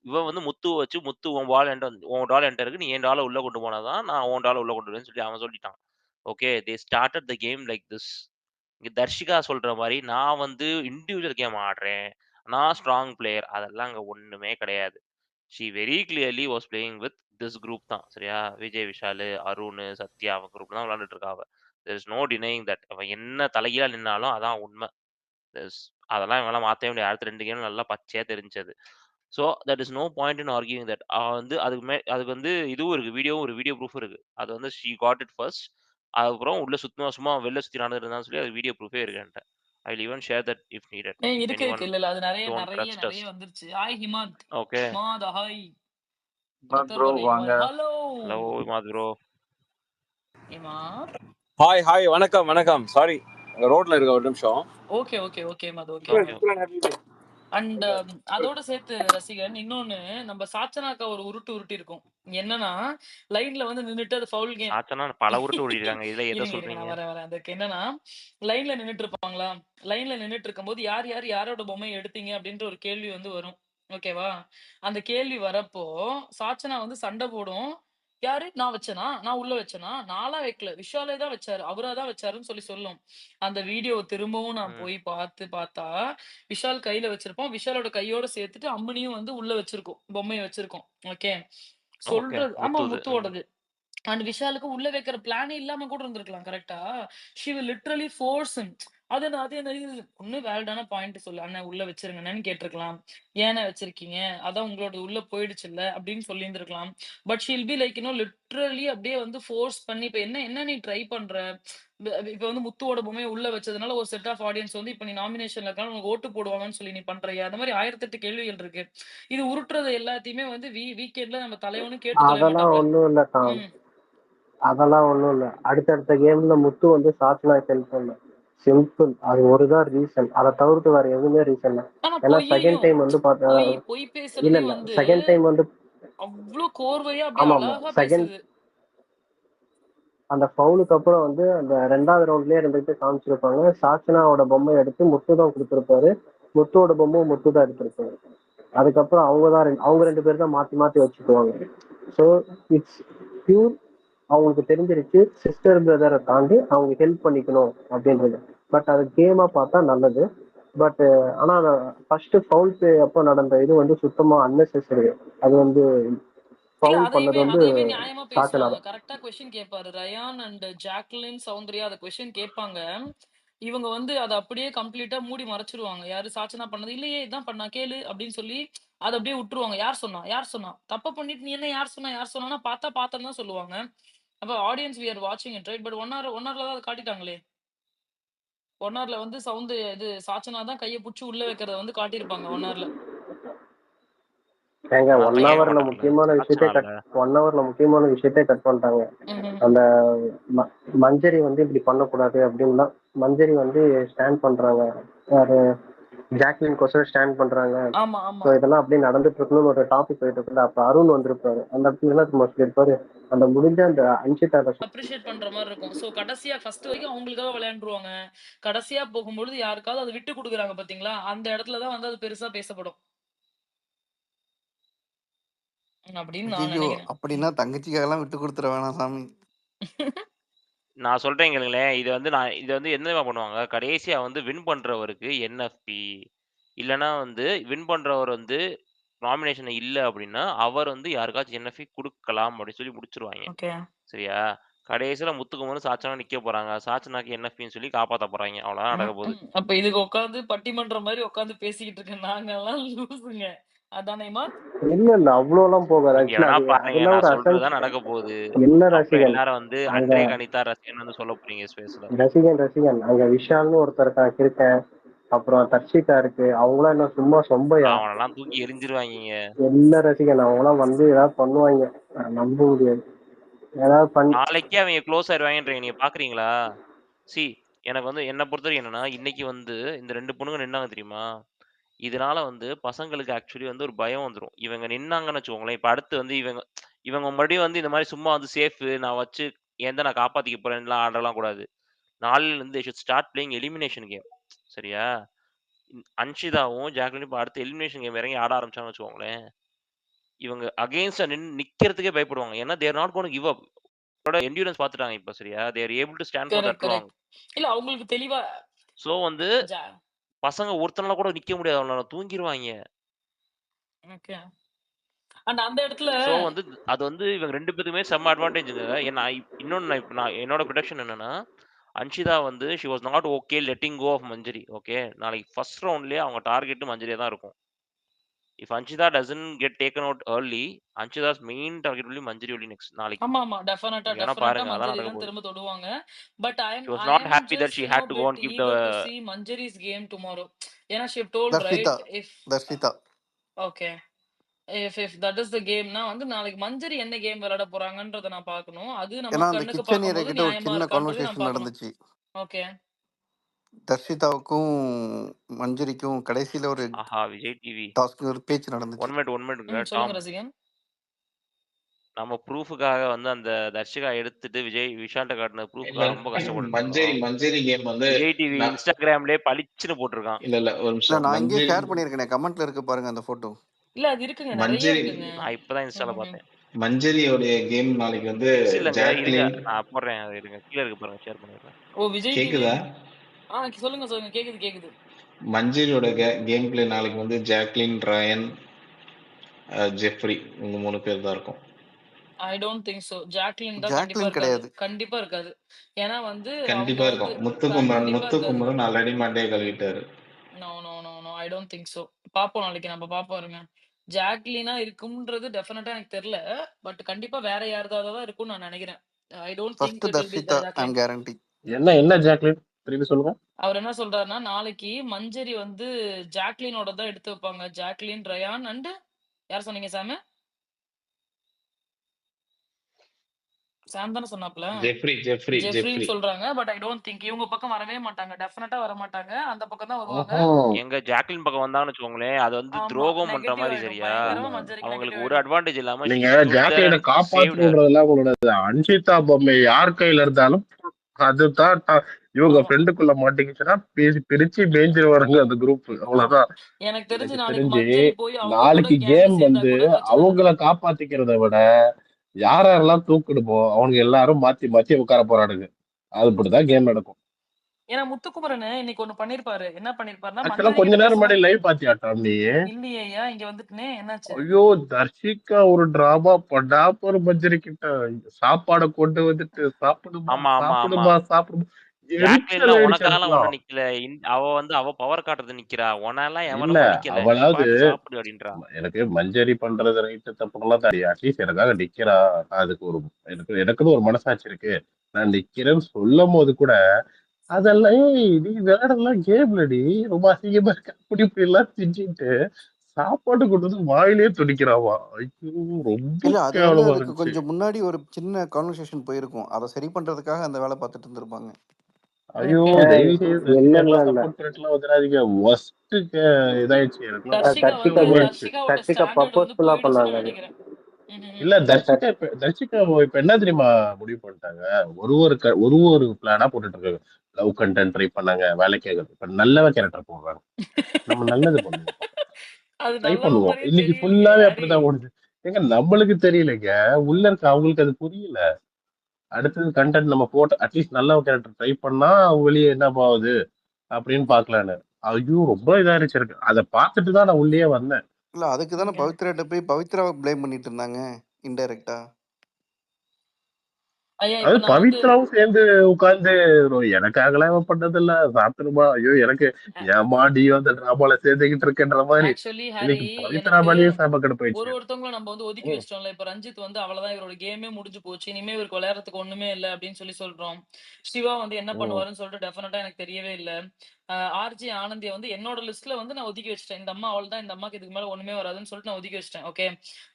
இவன் வந்து முத்துவ வச்சு, முத்து உன் பால் என்ட்ட உன் டால் என்ட்ட இருக்கு. நீ என் டால உள்ள கொண்டு போனா தான் நான் உன் டால உள்ள கொண்டு வருவேன்னு சொல்லி அவன் சொல்லிட்டான். Okay. They started the game like this. இங்க தர்ஷிகா சொல்ற மாரி நான் வந்து இண்டிவிஜுவல் கேம் ஆடுறேன். நான் ஸ்ட்ராங் பிளேயர். அதெல்லாம் அங்க ஒண்ணுமே கிடையாது. She very clearly was playing with this group தான். சரியா? விஜய் விஷாலு, அருணு, சத்யா அவ குரூப் தான் விளையாண்டுட்டு இருக்கா அவ. There is no denying that. அவ என்ன தலைகீழா நின்னாலும் அதான் உண்ம. எஸ். அதெல்லாம் இவங்கலாம் மாத்தவே முடியாது. அடுத்த 2 கேம் நல்லா பச்சையா தெரிஞ்சது. So that is no point in arguing that. அவ வந்து அதுக்கு வந்து இதுவும் இருக்கு. வீடியோ ப்ரூஃப் இருக்கு. அது வந்து ஷி காட் இட் ஃபர்ஸ்ட். அதுக்கப்புறம் உள்ள சும்மா வெளில சுத்தி நடந்துட்டு இருந்தான்னு சொல்லி அது வீடியோ ப்ரூஃபே இருக்கு என்கிட்ட. I will even share that if needed. If இருக்கு எனிஒன் இருக்கு. இல்ல அது நிறைய டோன்ட் நிறைய ட்ரஸ்ட் நிறைய அஸ். வந்துருச்சு. Hi Himath. Okay. Himath hi. Bro வாங்க. Hello hello Imath bro. Himath. Hi வணக்கம் சாரி ரோட்ல இருக்க ஒரு நிமிஷம். Okay okay okay Himath okay. Okay. And அதோட சேர்த்து ரசிகன் இன்னொன்னு நம்ம சாச்சனாக்கா ஒரு உருட்டி இருக்கும். என்னன்னா லைன்ல வந்து நின்னுட்டு அது ஃபவுல் கேம். சாச்சனா பல உருட்டு ஓடிருக்காங்க. இதுல எதை இருங்க இருங்க சொல்றீங்க? நான் வரேன். அதுக்கு என்னன்னா லைன்ல நின்னுட்டு இருப்பாங்களா? லைன்ல நின்னுட்டு இருக்கும்போது யாரோட பொம்மையை எடுத்தீங்க அப்படின்ற ஒரு கேள்வி வந்து வரும். ஓகேவா? அந்த கேள்வி வரப்போ சாச்சனா வந்து சண்டை போடும். யாரு? நான் வச்சேனா? நான் உள்ள வச்சேனா? நான்லாம் வைக்கல. விஷாலே தான் வச்சாரு. அவரா தான் வச்சாருன்னு சொல்லும். அந்த வீடியோவ திரும்பவும் நான் போய் பார்த்தா, விஷால் கையில வச்சிருப்போம். விஷாலோட கையோட சேர்த்துட்டு அம்மனியும் வந்து உள்ள வச்சிருக்கோம். பொம்மைய வச்சிருக்கோம். ஓகே. ஓகே. சொல்றது ஆமா முத்துது. முத்துவோடது. அண்ட் விஷாலுக்கு உள்ள வைக்கிற பிளானே இல்லாம கூட இருந்திருக்கலாம். கரெக்ட்டா? She will literally force him. அது என்ன இது ஒண்ணு வேலிடான பாயிண்ட் சொல்லு. அண்ணன் உள்ள வச்சிருங்கண்ணேன்னு கேட்டிருக்கலாம். ஏண்ணே வச்சிருக்கீங்க? அதான் உங்களோட உள்ள போயிடுச்சுல்ல அப்படின்னு சொல்லியிருந்திருக்கலாம். But she will be like literally அப்படியே வந்து ஃபோர்ஸ் பண்ணி இப்ப என்ன என்ன நீ ட்ரை பண்ற? இப்ப வந்து முத்துவோட பொம்மைய உள்ள வச்சதுனால ஒரு செட் ஆஃப் ஆடியன்ஸ் வந்து இப்ப நீ நாமினேஷன்ல இருக்கான்னு உனக்கு ஓட்டு போடுவாங்கன்னு சொல்லி நீ பண்றியா? அந்த மாதிரி 1008 கேள்விகள் இருக்கு. இது உருட்டுறது எல்லாத்தையுமே வந்து வீக்கெண்ட்ல நம்ம தலைவனும் கேட்டு தொலைய அதெல்லாம் மாட்டாப்ல. ஒண்ணும் இல்ல காம். ம். அதெல்லாம் ஒண்ணும் இல்ல. அடுத்தடுத்த கேம்ல முத்து வந்து சாச்சனாக்கு ஹெல்ப் பண்ணல. சிம்பிள். அது ஒருதான் ரீசன். அதை தவிர்த்து வேற எதுவுமே ரீசன் இல்லை. ஆனா ஏன்னா செகண்ட் பொய்யையும் டைம் வந்து பார்த்தா பொய் இல்ல பேசுறதையும் இல்ல வந்து செகண்ட் டைம் வந்து அவ்ளோ கோர்வையா அப்படியே ஆமா அழகா செகண்ட் பேசுது. அந்த ஃபவுலுக்கு அப்புறம் வந்து அந்த 2வது ரவுண்ட்லயே 2 பேர் காமிச்சிருப்பாங்க. சாச்சனாவோட பொம்மை எடுத்து முத்து தான் கொடுத்திருப்பாரு. முத்துவோட பொம்மை முத்து தான் எடுத்திருப்பாரு. அதுக்கப்புறம் அவங்க 2 பேர் தான் மாத்தி மாத்தி வச்சுக்குவாங்க. So it's pure. அவங்களுக்கு தெரிஞ்சிருச்சு சிஸ்டர் பிரதரை தாண்டி அவங்க ஹெல்ப் பண்ணிக்கணும் அப்படின்றது. பட் அது கேமா பார்த்தா நல்லது. பட் ஆனா ஃபர்ஸ்ட் ஃபவுல் பே அப்போ நடந்த இது வந்து சுத்தமா அன்னெசரி. அது வந்து இல்ல ஃபவுல் பண்ணது வந்து அதையுமே நியாயமா சாச்சனா பேசுவாங்க. தான். கரெக்ட்டா கொஸ்டின் கேட்பாரு. ரயான் அண்ட் ஜாக்லின், சௌந்தர்யா அத கொஸ்டின் கேட்பாங்க. இவங்க வந்து அத அப்படியே கம்ப்ளீட்டா மூடி மறைச்சுருவாங்க. யாரு சாச்சனா பண்ணது, "இல்லையே இதான் பண்ணா கேளு" அப்படின்னு சொல்லி அத அப்படியே விட்டுருவாங்க. "யார் சொன்னா? யார் சொன்னா? தப்பு பண்ணிட்டு நீ என்ன யார் சொன்னா? யார் சொன்னான்னா?" பார்த்தா பார்த்தேன்னு தான் சொல்லுவாங்க. அப்ப ஆடியன்ஸ் வி ஆர் வாட்சிங் இட் ரைட். பட் 1 ஹார்ல தான் அத காட்டிட்டாங்களே. 1 ஹார்ல வந்து இது சாச்சனா தான் கைய புடிச்சு உள்ள வைக்கிறத வந்து காட்டியிருப்பாங்க 1 ஹார்ல. ஏங்க அதெல்லாம் 1 கேட்க ஹவர்ல மாட்டாங்கல்ல. முக்கியமான விஷயத்தை சாச்சனா இல்ல. 1 ஹவர்ல முக்கியமான விஷயத்தை கட் பண்ணிட்டாங்க. ம்ஹ்ம். அந்த மஞ்சரி வந்து இப்படி பண்ணக்கூடாது அப்படின்னு தான் மஞ்சரி வந்து ஸ்டாண்ட் பண்றாங்க. யாரு ஜாக்லின் கோசம் ஸ்டாண்ட் பண்றாங்க. ஆமா, ஸோ ஆமா. இதெல்லாம் அப்படியே நடந்துட்டு இருக்கணும்னு ஒரு டாபிக் போயிட்டு இருக்குல்ல. அப்ப அருண் வந்திருப்பாரு. அந்த இடத்துல என்ன சும்மா சொல்லியிருப்பாரு, அந்த முடிஞ்ச அந்த அன்ஷிதா அப்ரிஷியேட் பண்ற மாரி இருக்கும். சோ கடைசியா ஃபர்ஸ்ட் வரைக்கும் அவங்களுக்காக விளையாண்டுருவாங்க. கடைசியா போகும்பொழுது யாருக்காவது அத விட்டு குடுக்குறாங்க பாத்தீங்களா? அந்த இடத்துல தான் வந்து அது பெருசா பேசப்படும். அப்படின்னு நான் ஐயோ நெனைக்கிறேன். அப்படின்னா தங்கச்சிக்காகலாம் விட்டு கொடுத்துட வேணாம் சாமி. நான் சொல்றேன் கேளுங்களேன். இது வந்து என்ன தெரியுமா பண்ணுவாங்க? கடைசியா வந்து வின் பண்றவருக்கு என்எஃப்பி. இல்லன்னா வந்து வின் பண்றவர் வந்து நாமினேஷன் இல்ல அப்படின்னா, அவர் வந்து யாருக்காச்சும் என்எஃப்பி குடுக்கலாம் அப்படின்னு சொல்லி முடிச்சுருவாய்ங்க. ஓகே. சரியா? கடைசியில முத்துக்குமரும் சாச்சனாவும் நிக்க போறாங்க. சாச்சனாக்கு என்எஃப்பின்னு சொல்லி காப்பாத்த போறாய்ங்க. அவ்வளோதான் நடக்க போகுது. அப்ப இதுக்கு உட்கார்ந்து பட்டிமன்றம் மாரி உட்கார்ந்து பேசிக்கிட்டு இருக்க நாங்கலாம் லூசுங்க. அதானே இமாத்? இல்ல அவ்வளவு எல்லாம் போகாது. நீங்க ஆக்சுவலா வேணா அது பாருங்க. அதெல்லாம் ஒரு நான் சொல்றது தான் நடக்க போகுது. இல்ல அப்புறம் ரசிகன். எல்லாரும் வந்து அங்க அன்றே கணிதா ரசிகன் வந்து சொல்ல போறீங்க ஸ்பேஸ்ல. ரசிகன் அங்க விஷால்னு ஒருத்தர் இருக்கேன். அப்புறம் தர்ஷிகா இருக்கு. அவங்களாம் என்ன சும்மா சொம்பையா? அவனெல்லாம் தூக்கி எறிஞ்சிருவாய்ங்கங்க. எல்லா ரசிகன் அவங்களாம் வந்து ஏதாவது பண்ணுவாங்க. நம்ப முடியாது. ஏதாவது நாளைக்கே அவைங்க க்ளோஸ் ஆயிருவாங்கன்றீங்க. நீங்க பார்க்குறீங்களா? எனக்கு வந்து என்ன பொறுத்தவரைக்கும் என்னன்னா, இன்னைக்கு வந்து இந்த 2 பொண்ணுங்க நின்னாங்க தெரியுமா? இதனால வந்து பசங்களுக்கு ஆக்சுவலி வந்து ஒரு பயம் வந்துரும். இவங்க நின்னாங்கன்னு வச்சுக்கோங்களேன், இப்ப அடுத்து வந்து இவங்க மறுபடியும் வந்து இந்த மாரி சும்மா வந்து நான் வச்சு நான் காப்பாத்திக்க போறேன்லாம் ஆடலாம் கூடாது. நாளைலருந்து they should start playing elimination game. சரியா? அன்ஷிதாவும், ஜாக்லினும் இப்ப அடுத்து எலிமினேஷன் கேம் இறங்கி ஆட ஆரம்பிச்சாங்கன்னு வச்சுக்கோங்களேன், இவங்க அகைன்ஸ்ட்டா நிக்கிறதுக்கே பயப்படுவாங்க. ஏன்னா, they are not gonna give up. அவங்களோட என்ட்யூரன்ஸ் பார்த்துட்டாங்க இப்ப சரியா? They are able to stand for that long. Correct. இல்ல அவங்களுக்கு தெளிவா சோ வந்து ஜா பசங்க ஒருத்தனால கூட நிக்க முடியாது. அவனுங்க தூங்கிருவாய்ங்க. ஓகே. அண்ட் அந்த இடத்துல சோ வந்து அது வந்து இவங்க 2 பேத்துக்குமே செம்ம அட்வான்டேஜ்ங்க. ஏன்னா இன்னொன்னு நான் என்னோட ப்ரெடிக்ஷன் என்னன்னா, அன்ஷிதா வந்து she was not okay letting go of Manjari. Okay. நாளைக்கு ஃபர்ஸ்ட் ரவுண்ட்லயே அவங்க டார்கெட் மஞ்சரியா தான் இருக்கும். If Anshita doesn't get taken out early, Anshita's main target will be Manjari only next நாளைக்கு. ஆமா டெஃபினட்டா நீங்க வேணா பாருங்க அதான் மஞ்சரி நடக்க தான் போகுது. திரும்ப தொடுவாங்க. But She was I not um happy that just she had to go and bit keep eager to the see Manjari's game tomorrow. ஏன்னா she have told Dharshitha right if Dharshitha okay if that is the gameனா வந்து நாளைக்கு மஞ்சரி என்ன game விளையாட போறாங்கன்றத நான் பார்க்கணும். அது நம்ம ஏன்னா அந்த கண்ணுக்கு கிச்சன் ஏரியா பார்க்கும்போது கிட்ட ஒரு நியாயமா சின்ன இருக்கான்றதையும் நான் கான்வர்சேஷன் பார்க்கணும். நடந்துச்சு. ஓகே தர்ஷிதாவுக்கும் மஞ்சரிக்கும் கடைசியில ஒரு ஆஹா விஜய் டிவி டாஸ்க் ஒரு பேச்சு நடந்துச்சு. ஒன் மினிட் சொல்லுங்க டாம். ரசிகன். நம்ம ப்ரூஃபுக்காக வந்து அந்த தர்ஷிகா எடுத்துட்டு விஷால்ட்ட காட்டின இல்ல ப்ரூஃபுக்காக ரொம்ப கஷ்டப்பட்டு மஞ்சரி கேம் வந்து விஜய் டிவி இன்ஸ்டாகிராம்லயே பளிச்சுன்னு போட்டிருக்கான். இல்ல ஒரு இல்ல நிமிஷம். நான் இங்கே மஞ்சரி ஷேர் பண்ணிருக்கேன், கமெண்ட்ல இருக்கு பாருங்க அந்த போட்டோ. இல்ல அது இருக்குங்க, நிறைய மஞ்சரி இருக்குங்க. நான் இப்பதான் இன்ஸ்டால பார்த்தேன். மஞ்சரியோடைய கேம் நாளைக்கு வந்து இல்லங்க இருங்க ஜாக்லின் நான் போடுறேன் இருங்க கீழே இருக்கு பாருங்க ஷேர் பண்ணிடுறேன். ஓ விஜய் டிவி. கேக்குதா? சொல்லுங்க கேக்குது. மஞ்சரியோட கேம் பிளே நாளைக்கு வந்து ஜாக்லின், ரயன், ஜெஃப்ரி உங்க 3 பேர் தான் இருக்கும். ஐ டோன்ட் திங்க் சோ. ஜாக்லின் தான் ஜாக்லின் கிடையாது. கண்டிப்பா இருக்காது. ஏன்னா வந்து கண்டிப்பா இருக்கும். முத்துக்குமரன் ஆல்ரெடி மண்டையை கழுவிட்டாரு. No I don't think so. பாப்போம் நாளைக்கு நம்ம பாப்போம் இருங்க. ஜாக்லினா இருக்கும்ன்றது டெஃபினட்டா எனக்கு தெரியல. பட் கண்டிப்பா வேற யாராவது தான் இருக்கும்னு நான் நினைக்கிறேன். I don't think first it will be Tharshitha I Jacquline. Am guarantee. என்ன ஜாக்லின் திருப்பி சொல்லுங்க. அவர் என்ன சொல்றாருன்னா நாளைக்கு மஞ்சரி வந்து ஜாக்லினோட தான் எடுத்து வைப்பாங்க. ஜாக்லின், ரயான் அண்ட் யார் சொன்னீங்க சாம்? சாம் தானே சொன்னாப்ல. ஜெஃப்ரின்னு சொல்றாங்க. பட் ஐ டோன்ட் திங்க் இவங்க பக்கம் வரவே மாட்டாங்க. டெஃபினட்டா வர மாட்டாங்க. அந்த பக்கம் தான் வருவாங்க. எங்க ஜாக்லின் பக்கம் வந்தாங்கன்னு வச்சுக்கோங்களேன், அது வந்து துரோகம் பண்ற மாதிரி சரியா அவங்களுக்கு ஒரு அட்வான்டேஜ் இல்லாம நீங்க ஜாக்லினை காப்பாற்றணுன்றதெல்லாம் உங்களோட அன்ஷிதா பொம்மை யார் கையில இருந்தாலும் அதுதான் இவங்க ஃப்ரெண்டுக்குள்ள மாட்டிக்கிச்சுன்னா பிரிச்சு மேய்ஞ்சிரு வருங்க அந்த குரூப். அவ்வளவுதான். எனக்கு தெரிஞ்சு நாளைக்கு கேம் வந்து அவங்கள காப்பாத்திக்கிறத விட யாரெல்லாம் தூக்கிடுமோ அவங்க எல்லாரும் மாத்தி மாத்தி உட்கார போறானுங்க. அது இப்படிதான் கேம் நடக்கும். ஏன்னா முத்துக்குமரன் இன்னைக்கு ஒண்ணு பண்ணிருப்பாரு. என்ன பண்ணிருப்பாருன்னா ஆக்சுவலா கொஞ்ச நேரம் முன்னாடி லைவ் பாத்தியாட்டாம் நீ? இல்லையா இங்க வந்துட்டுனே என்னாச்சு? ஐயோ தர்ஷிகா ஒரு டிராமா பண்ணா ஒரு மஞ்சரி கிட்ட சாப்பாடை கொண்டு வந்துட்டு சாப்பிடுமா உனக்கால ஒண்ணு நிக்கல. அவ வந்து அவ பவர் காட்டுறது நிக்கிறா. உனாலாம் எவனும் நிக்கல. அவளாவது சாப்பிடு அப்படின்றா. எனக்கு மஞ்சரி பண்றது ரைட்டு தப்புலாம் தெரியும். அட்லீஸ்ட் எனக்காக நிக்கிறா. அதுக்கு ஒரு எனக்குன்னு ஒரு மனசாட்சி இருக்கு. நான் நிக்கிறேன்னு சொல்லும் போது கூட அதெல்லாம் நீ விளையாடலாம் கேம்லடி ரொம்ப அசிங்கமா இருக்கு அப்படி இப்படி எல்லாம் திட்டிட்டு சாப்பாடு கொண்டு வந்து வாயிலே துடிக்கிறாவா. ஐயோ ரொம்ப கேவலமா இருந்துச்சு. கொஞ்சம் முன்னாடி ஒரு சின்ன கான்வர்சேஷன் போயிருக்கும். அதை சரி பண்றதுக்காக அந்த வேலை பார்த்துட்டு இருந்திருப்பாங்க. ஐயோ தயவு செய்து சப்போர்ட் பண்ணிட்டுலாம் வந்துடாதீங்க. ஒஸ்ட் இதாயிடுச்சு தர்ஷிகா பர்பஸ்ஃபுல்லா பண்ணாங்க. இல்ல தர்ஷிகா இப்ப என்ன தெரியுமா முடிவு பண்ணிட்டாங்க, ஒரு ஒரு பிளானா போட்டுட்டு இருக்காங்க. லவ் கண்டென்ட் ட்ரை பண்ணாங்க, வேலைக்கு இப்ப நல்ல கேரக்டர் போடுறாங்க. நம்ம நல்லது பண்ணுவோம், ட்ரை பண்ணுவோம். இன்னைக்கு ஃபுல்லாவே அப்படிதான் ஓடுது. ஏங்க நம்மளுக்கு தெரியலங்க, உள்ள இருக்க அவங்களுக்கு அது புரியல. அடுத்தது கண்டென்ட் நம்ம போட்டு அட்லீஸ்ட் நல்ல கேரக்டர் ட்ரை பண்ணா வெளியே என்ன ஆகுது அப்படின்னு பாக்கலான்னு. ஐயோ ரொம்ப இதாயிருச்சு இருக்கு. அதை பார்த்துட்டு தான் நான் உள்ளே வந்தேன். இல்ல அதுக்கு தானே பவித்ராட்ட போய் பவித்ராவை ப்ளேம் பண்ணிட்டு இருந்தாங்க இன்டைரக்டா. அது பவித்ராவும் சேர்ந்து உட்கார்ந்து எனக்காகலாம் பண்ணது இல்ல சாப்பிட்டுருமா, ஐயோ எனக்கு ஏமாடியோ அந்த டிராமால சேர்ந்துகிட்டு இருக்கேன்ற மாதிரி பவித்ரா மேலேயே சாபக்கடை போயிடுச்சு. ஒருத்தவங்களும் நம்ம வந்து ஒதுக்கி வச்சிட்டோம்ல. இப்ப ரஞ்சித் வந்து அவ்வளவுதான் இவரோட கேமே முடிஞ்சு போச்சு, இனிமே இவருக்கு விளையாடுறதுக்கு ஒண்ணுமே இல்ல அப்படின்னு சொல்றோம். சிவா வந்து என்ன பண்ணுவாருன்னு சொல்லிட்டு டெஃபினட்டா எனக்கு தெரியவே இல்ல. ஆர்ஜி ஆனந்திய வந்து என்னோட லிஸ்ட்ல வந்து நான் ஒதுக்கி வச்சிட்டேன். இந்த அம்மா அவள் தான், இந்த அம்மாக்கு இதுக்கு மேல ஒண்ணுமே வராதுன்னு சொல்லிட்டு நான் ஒதுக்கி வச்சிட்டேன். ஓகே,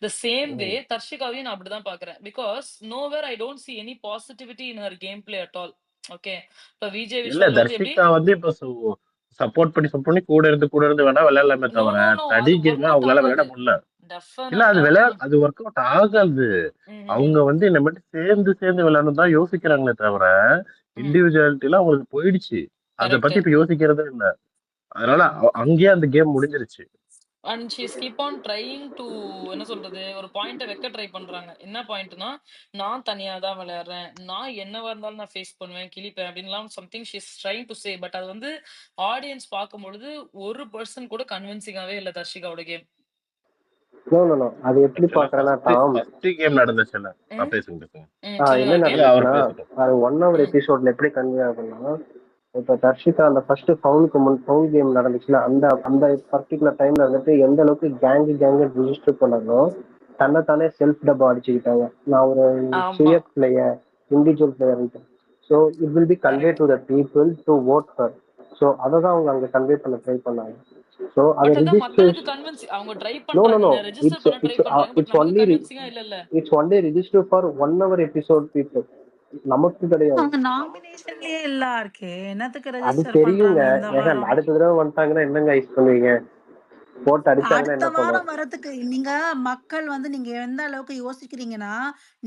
தி சேம் வே தர்ஷிகாவையும் நான் அப்படிதான் பாக்குறேன். Because nowhere I don't see any positivity in her gameplay at all. Okay, இப்ப விஜய் விஷால் தர்ஷிகா வந்து இப்ப சப்போர்ட் பண்ணி கூட இருந்து வேணா விளையாடலாமே தவிர தடி கேம் அவங்களால விளையாட முடியல. இல்ல அது ஒர்க் அவுட் ஆகாது. அவங்க வந்து இந்த மாதிரி சேர்ந்து விளையாடணும் தான் யோசிக்கிறாங்களே தவிர இண்டிவிஜுவாலிட்டி எல்லாம் அவங்களுக்கு போயிடுச்சு. அதை பத்தி இப்ப யோசிக்கிறதே இல்ல. அதனால அங்கேயே அந்த கேம் முடிஞ்சிருச்சு. and she's keep on trying to என்ன சொல்றது, ஒரு பாயிண்ட வைக்க ட்ரை பண்றாங்க. என்ன பாயிண்ட்னா, நான் தனியா தான் விளையாடுறேன், நான் என்னவா இருந்தாலும் நான் ஃபேஸ் பண்ணுவேன், கிளிப்பேன் அப்படின்லாம் something she's trying to say. But அது வந்து ஆடியன்ஸ் பார்க்கும்பொழுது ஒரு பர்சன் கூட கன்வின்சிங்காவே இல்ல தர்ஷிகாவோட கேம். அது எப்படி பாக்குறேன்னா ஃபர்ஸ்ட் கேம் நடந்துச்சுல நான் பேசுங்க. அது 1 hour எபிசோட்ல எப்படி கன்வே ஆகும்னா இப்ப தர்ஷிகா அந்த ஃபர்ஸ்ட் ஃபவுல் கேம் நடந்துச்சுல, அந்த அந்த பர்டிகுலர் டைம்ல வந்துட்டு எந்த அளவுக்கு கேங்கு ரிஜிஸ்டர் பண்ணாங்களோ தன்னைத்தானே செல்ஃப் டப்பா அடிச்சுக்கிட்டாங்க. நான் ஒரு ஆமா. சுய player, individual player. So it will B convey correct. To the people to vote her. So அதை தான் அவங்க அங்க கன்வே பண்ண ட்ரை பண்ணாங்க. ஸோ அதை பட் அதான் ரிஜிஸ்டர் மக்களுக்கு கன்வின்ஸ் அவங்க ட்ரை நோ நோ நோ பண்றாங்கங்க. ரெஜிஸ்டர் இட்ஸ் பண்ண ட்ரை இட்ஸ் பண்றாங்க. பட் இட்ஸ் நமக்கு ஒன்லி கன்வின்சிங்கா இல்லல்ல. It's only register for 1 hour episode people. நமக்கு கிடையாது. அவங்க நாமினேஷன்லயே இல்ல இருக்கே, என்னத்துக்கு அது ரெஜிஸ்டர் தெரியுங்க. பண்றாங்க இந்த ஏங்க வாரம்? அடுத்த தடவை வந்துட்டாங்கன்னா என்னங்க ஐஸ் பண்ணுவீங்க? போட்டு அடிச்சாங்கன்னா அடுத்த என்ன பண்ணுவோம்? வாரம் வரதுக்கு நீங்க மக்கள் வந்து நீங்க எந்த அளவுக்கு யோசிக்கிறீங்கன்னா,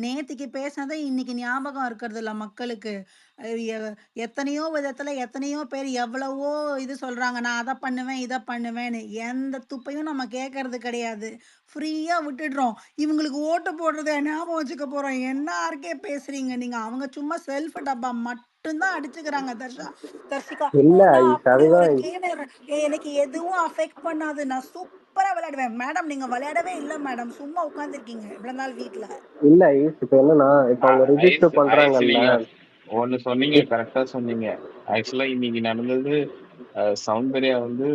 நேத்திக்கு பேசினதை இன்னைக்கு ஞாபகம் இருக்கிறது இல்ல மக்களுக்கு. அஹ் எ- எத்தனையோ விதத்துல எத்தனையோ பேர் எவ்வளவோ இது சொல்றாங்க, நான் அதை பண்ணுவேன் இதை பண்ணுவேன்னு. எந்த துப்பையும் நம்ம கேட்கறது கிடையாது, ஃப்ரீயா விட்டுடுறோம். இவங்களுக்கு ஓட்டு போடுறத ஞாபகம் வச்சுக்க போறோம். என்ன ஆர்க்கே பேசுறீங்க நீங்க? அவங்க சும்மா செல்ஃப் டப்பா மட்டும்தான் அடிச்சுக்கிறாங்க. தர்ஷிகா, இல்ல நான் ஐஸ் அப்படி ஒரு அதுதான் கேம், எனக்கு எதுவும் அஃபெக்ட் பண்ணாது, நான் சூப்பரா விளையாடுவேன். மேடம் நீங்க விளையாடவே இல்ல மேடம், சும்மா உட்காந்துருக்கீங்க இவ்வளவு நாள் வீட்ல. இல்ல ஐஸ். இப்ப என்னன்னா இப்ப அவங்க ஐஸ் ரிஜிஸ்டர் ஐஸ் பண்றாங்கல்ல. நீங்க ஒண்ணு சொன்னீங்க, இப்- கரெக்டா சொன்னீங்க. ஆக்சுவலா இன்னைக்கு நடந்தது. சௌந்தர்யா வந்து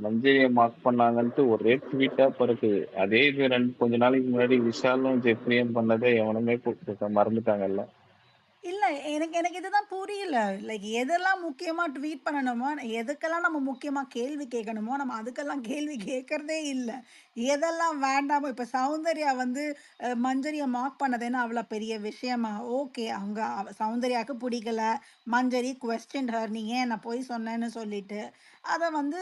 மஞ்சரியை மார்க் பண்ணாங்கன்ட்டு ஒரே ட்வீட்டா பிறகு அதே இது கொஞ்ச நாளைக்கு முன்னாடி விஷாலும் ஜெஃப்ரியும் பண்ணதை எவனுமே மறந்துட்டாங்கல்ல. இல்ல, எனக்கு எனக்கு இதுதான் புரியல. லைக் எதெல்லாம் முக்கியமா ட்வீட் பண்ணணுமோ, எதுக்கெல்லாம் நம்ம முக்கியமா கேள்வி கேட்கணுமோ, நம்ம அதுக்கெல்லாம் கேள்வி கேட்கறதே இல்ல. எதெல்லாம் வேண்டாமோ, இப்ப சௌந்தர்யா வந்து மஞ்சரியை மார்க் பண்ணது என்ன அவ்வளோ பெரிய விஷயமா? ஓகே, அவங்க சௌந்தர்யாவுக்கு பிடிக்கல. மஞ்சரி கொஸ்டின் ஹர், நீ ஏன் நான் பொய் சொன்னேன்னு சொல்லிட்டு. அதை வந்து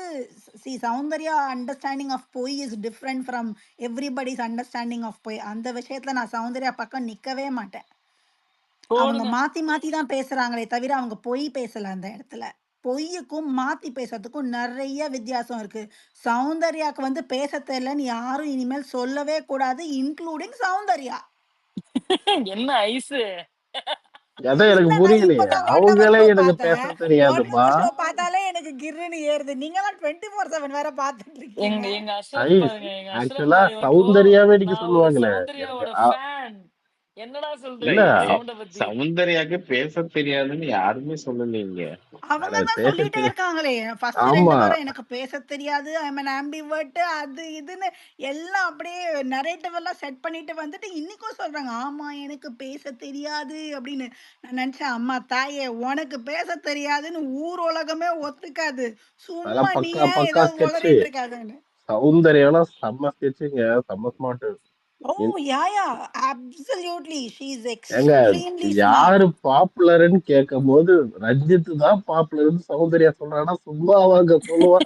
சௌந்தர்யா அண்டர்ஸ்டாண்டிங் ஆஃப் பொய் is different from everybody's understanding of பொய். அந்த விஷயத்துல நான் சௌந்தர்யா பக்கம் நிக்கவே மாட்டேன். அவங்க போடுங்க. மாத்தி மாத்தி தான் பேசுறாங்களே தவிர அவங்க பொய் பேசல அந்த இடத்துல. பொய்யுக்கும் மாத்தி பேசுறதுக்கும் நிறைய வித்தியாசம் இருக்கு. சௌந்தர்யாக்கு வந்து பேச தெரியலன்னு யாரும் இனிமேல் சொல்லவே கூடாது, இன்க்ளூடிங் சௌந்தர்யா. என்ன ஐஸ்? அதான் எனக்கு இல்லங்க, புரியலையே, இப்பதான் ஒன் ஹவர் அவங்களே ஷோ எனக்கு பார்த்தேன். பேச ஒன் தெரியாதுமா. ஹவர் ஷோ பார்த்தாலே எனக்கு கிர்னு ஏறுது. நீங்களாம் 24/7 வேற பார்த்துட்டு இருக்கீங்க. எங்க எங்க அஷ்ரஃப் ஐஸ் பாருங்க, எங்க அஷ்ரஃப் ஆக்சுவலா பாய் இப்போ சௌந்தர்யாவே நீங்க நான் ஒரு சொல்லுவாங்களே. எனக்கு சௌந்தர்யாவோட ஃபேன். என்னடா இல்ல இல்ல சொல்றீங்க இந்த சவுண்ட பத்தி? சௌந்தர்யாக்கு பேச தெரியாதுன்னு யாருமே சொல்லலைங்க. அவங்க அட தான் பேச சொல்லிட்டே தெரியும். இருக்காங்களே, ஃபர்ஸ்ட் 2 ஆமா, வாரம் எனக்கு பேச தெரியாது, ஐ அம் an ambivert, அது இதுன்னு எல்லாம் அப்படியே நரேட்டிவ் எல்லாம் செட் பண்ணிட்டு வந்துட்டு இன்னைக்கும் சொல்றாங்க, ஆமா எனக்கு பேச தெரியாது அப்படின்னு. நான் நினைச்சேன், அம்மா தாயே, உனக்கு பேச தெரியாதுன்னு ஊர் உலகமே ஒத்துக்காது, சும்மா அதெல்லாம் நீ பக்கா ஏன் பக்கா ஏதோ ஸ்கெட்சு. உளறிட்டு இருக்காதுன்னு. சௌந்தர்யாலாம் செம்ம ஸ்கெட்சுங்க, செம்ம smart. Oh yeah, absolutely, she is ஏங்க, எக்ஸ்ட்ரீம்லி ஸ்மார்ட். யாரு பாப்புலர்னு கேட்கும் போது ரஞ்சித் தான் பாப்புலர்னு சௌந்தர்யா சொல்றானா சும்மா அவங்க சொல்லுவா.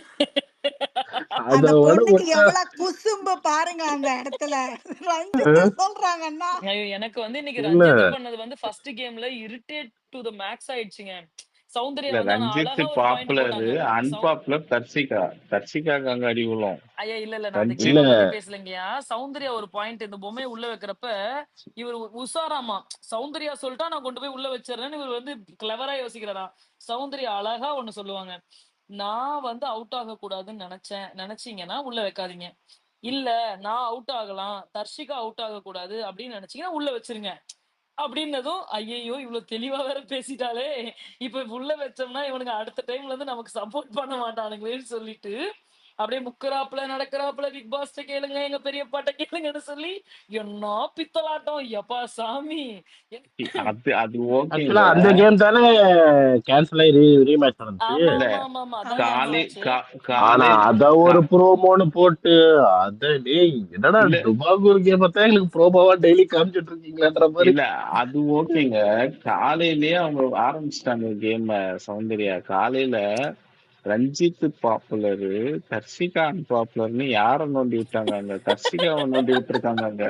அந்த அதை விட பொண்ணுக்கு ஒண்ணா எவ்வளவு குசும்பு பாருங்க அந்த இடத்துல. ரஞ்சித் சொல்றாங்கன்னா ஐயோ, எனக்கு வந்து இன்னைக்கு இல்ல ரஞ்சித் பண்ணது வந்து ஃபர்ஸ்ட் கேம்ல இரிட்டேட் டு த மேக்ஸ் ஆயிடுச்சுங்க. சௌந்தர்யா இல்ல வந்து ஆனா ரஞ்சித் அழகா ஒரு பாயிண்ட் பாப்புலரு, போட்டாங்க. அன்பாப்புலர் தர்சிகாக்கு அங்க அடி விழும். ஐயா இல்ல நான் அந்த இல்ல கேம ரஞ்சித் பத்தி பேசலைங்கயா. சௌந்தர்யா ஒரு பாயிண்ட், இந்த பொம்மையை உள்ள வைக்கிறப்ப இவர் உசாராமா, சௌந்தர்யா சொல்லிட்டா நான் கொண்டு போய் உள்ள வச்சிடறேன்னு இவர் வந்து கிளவரா யோசிக்கிறாரா. சௌந்தர்யா அழகா ஒண்ணு சொல்லுவாங்க, நான் வந்து அவுட் ஆக கூடாதுன்னு நினைச்சீங்கன்னா உள்ள வைக்காதீங்க. இல்ல, நான் அவுட் ஆகலாம், தர்ஷிகா அவுட் ஆக கூடாது அப்படின்னு நினைச்சீங்கன்னா உள்ள வச்சிருங்க அப்படின்னதும், ஐயையோ இவ்வளவு தெளிவா வேற பேசிட்டாலே, இப்ப உள்ள வச்சோம்னா இவனுங்க அடுத்த டைம்ல இருந்து நமக்கு சப்போர்ட் பண்ண மாட்டானுங்களேன்னு சொல்லிட்டு அப்படியே முக்கராப்புல நடக்கிறாப்புல, பிக் பாஸ்ட கேளுங்க, எங்க பெரியப்பாட்ட கேளுங்கன்னு சொல்லி என்ன பித்தலாட்டம், எப்பா சாமி. அது அது ஓகேங்க. ஆக்சுவலா அந்த கேம் தானே கேன்சல் ஆகி ரீமேட்ச் நடந்துச்சு. ஆமா இல்ல ஆமா ஆமா ஆமா, அதான் ஆமா கேன்சல் ஆமா. காலை ஆச்சு. ஆனா காலையில் அத ஒரு ப்ரோமோன்னு போட்டு அத டேய் என்னடா இல்ல டுபாகூர் கேம் பார்த்தா எங்களுக்கு ப்ரோமோவா டெய்லி காமிச்சிட்டு இருக்கீங்களான்ற மாதிரி. இல்ல அது ஓகேங்க. காலையிலேயே அவங்க ஆரம்பிச்சிட்டாங்க கேம. சௌந்தர்யா காலையில ரஞ்சித் பாப்புலரு, தர்ஷிகா அன்பாப்புலர்னு யார நோண்டி விட்டாங்க? அங்க தர்ஷிகாவை நோண்டி விட்டுருக்காங்க அங்க.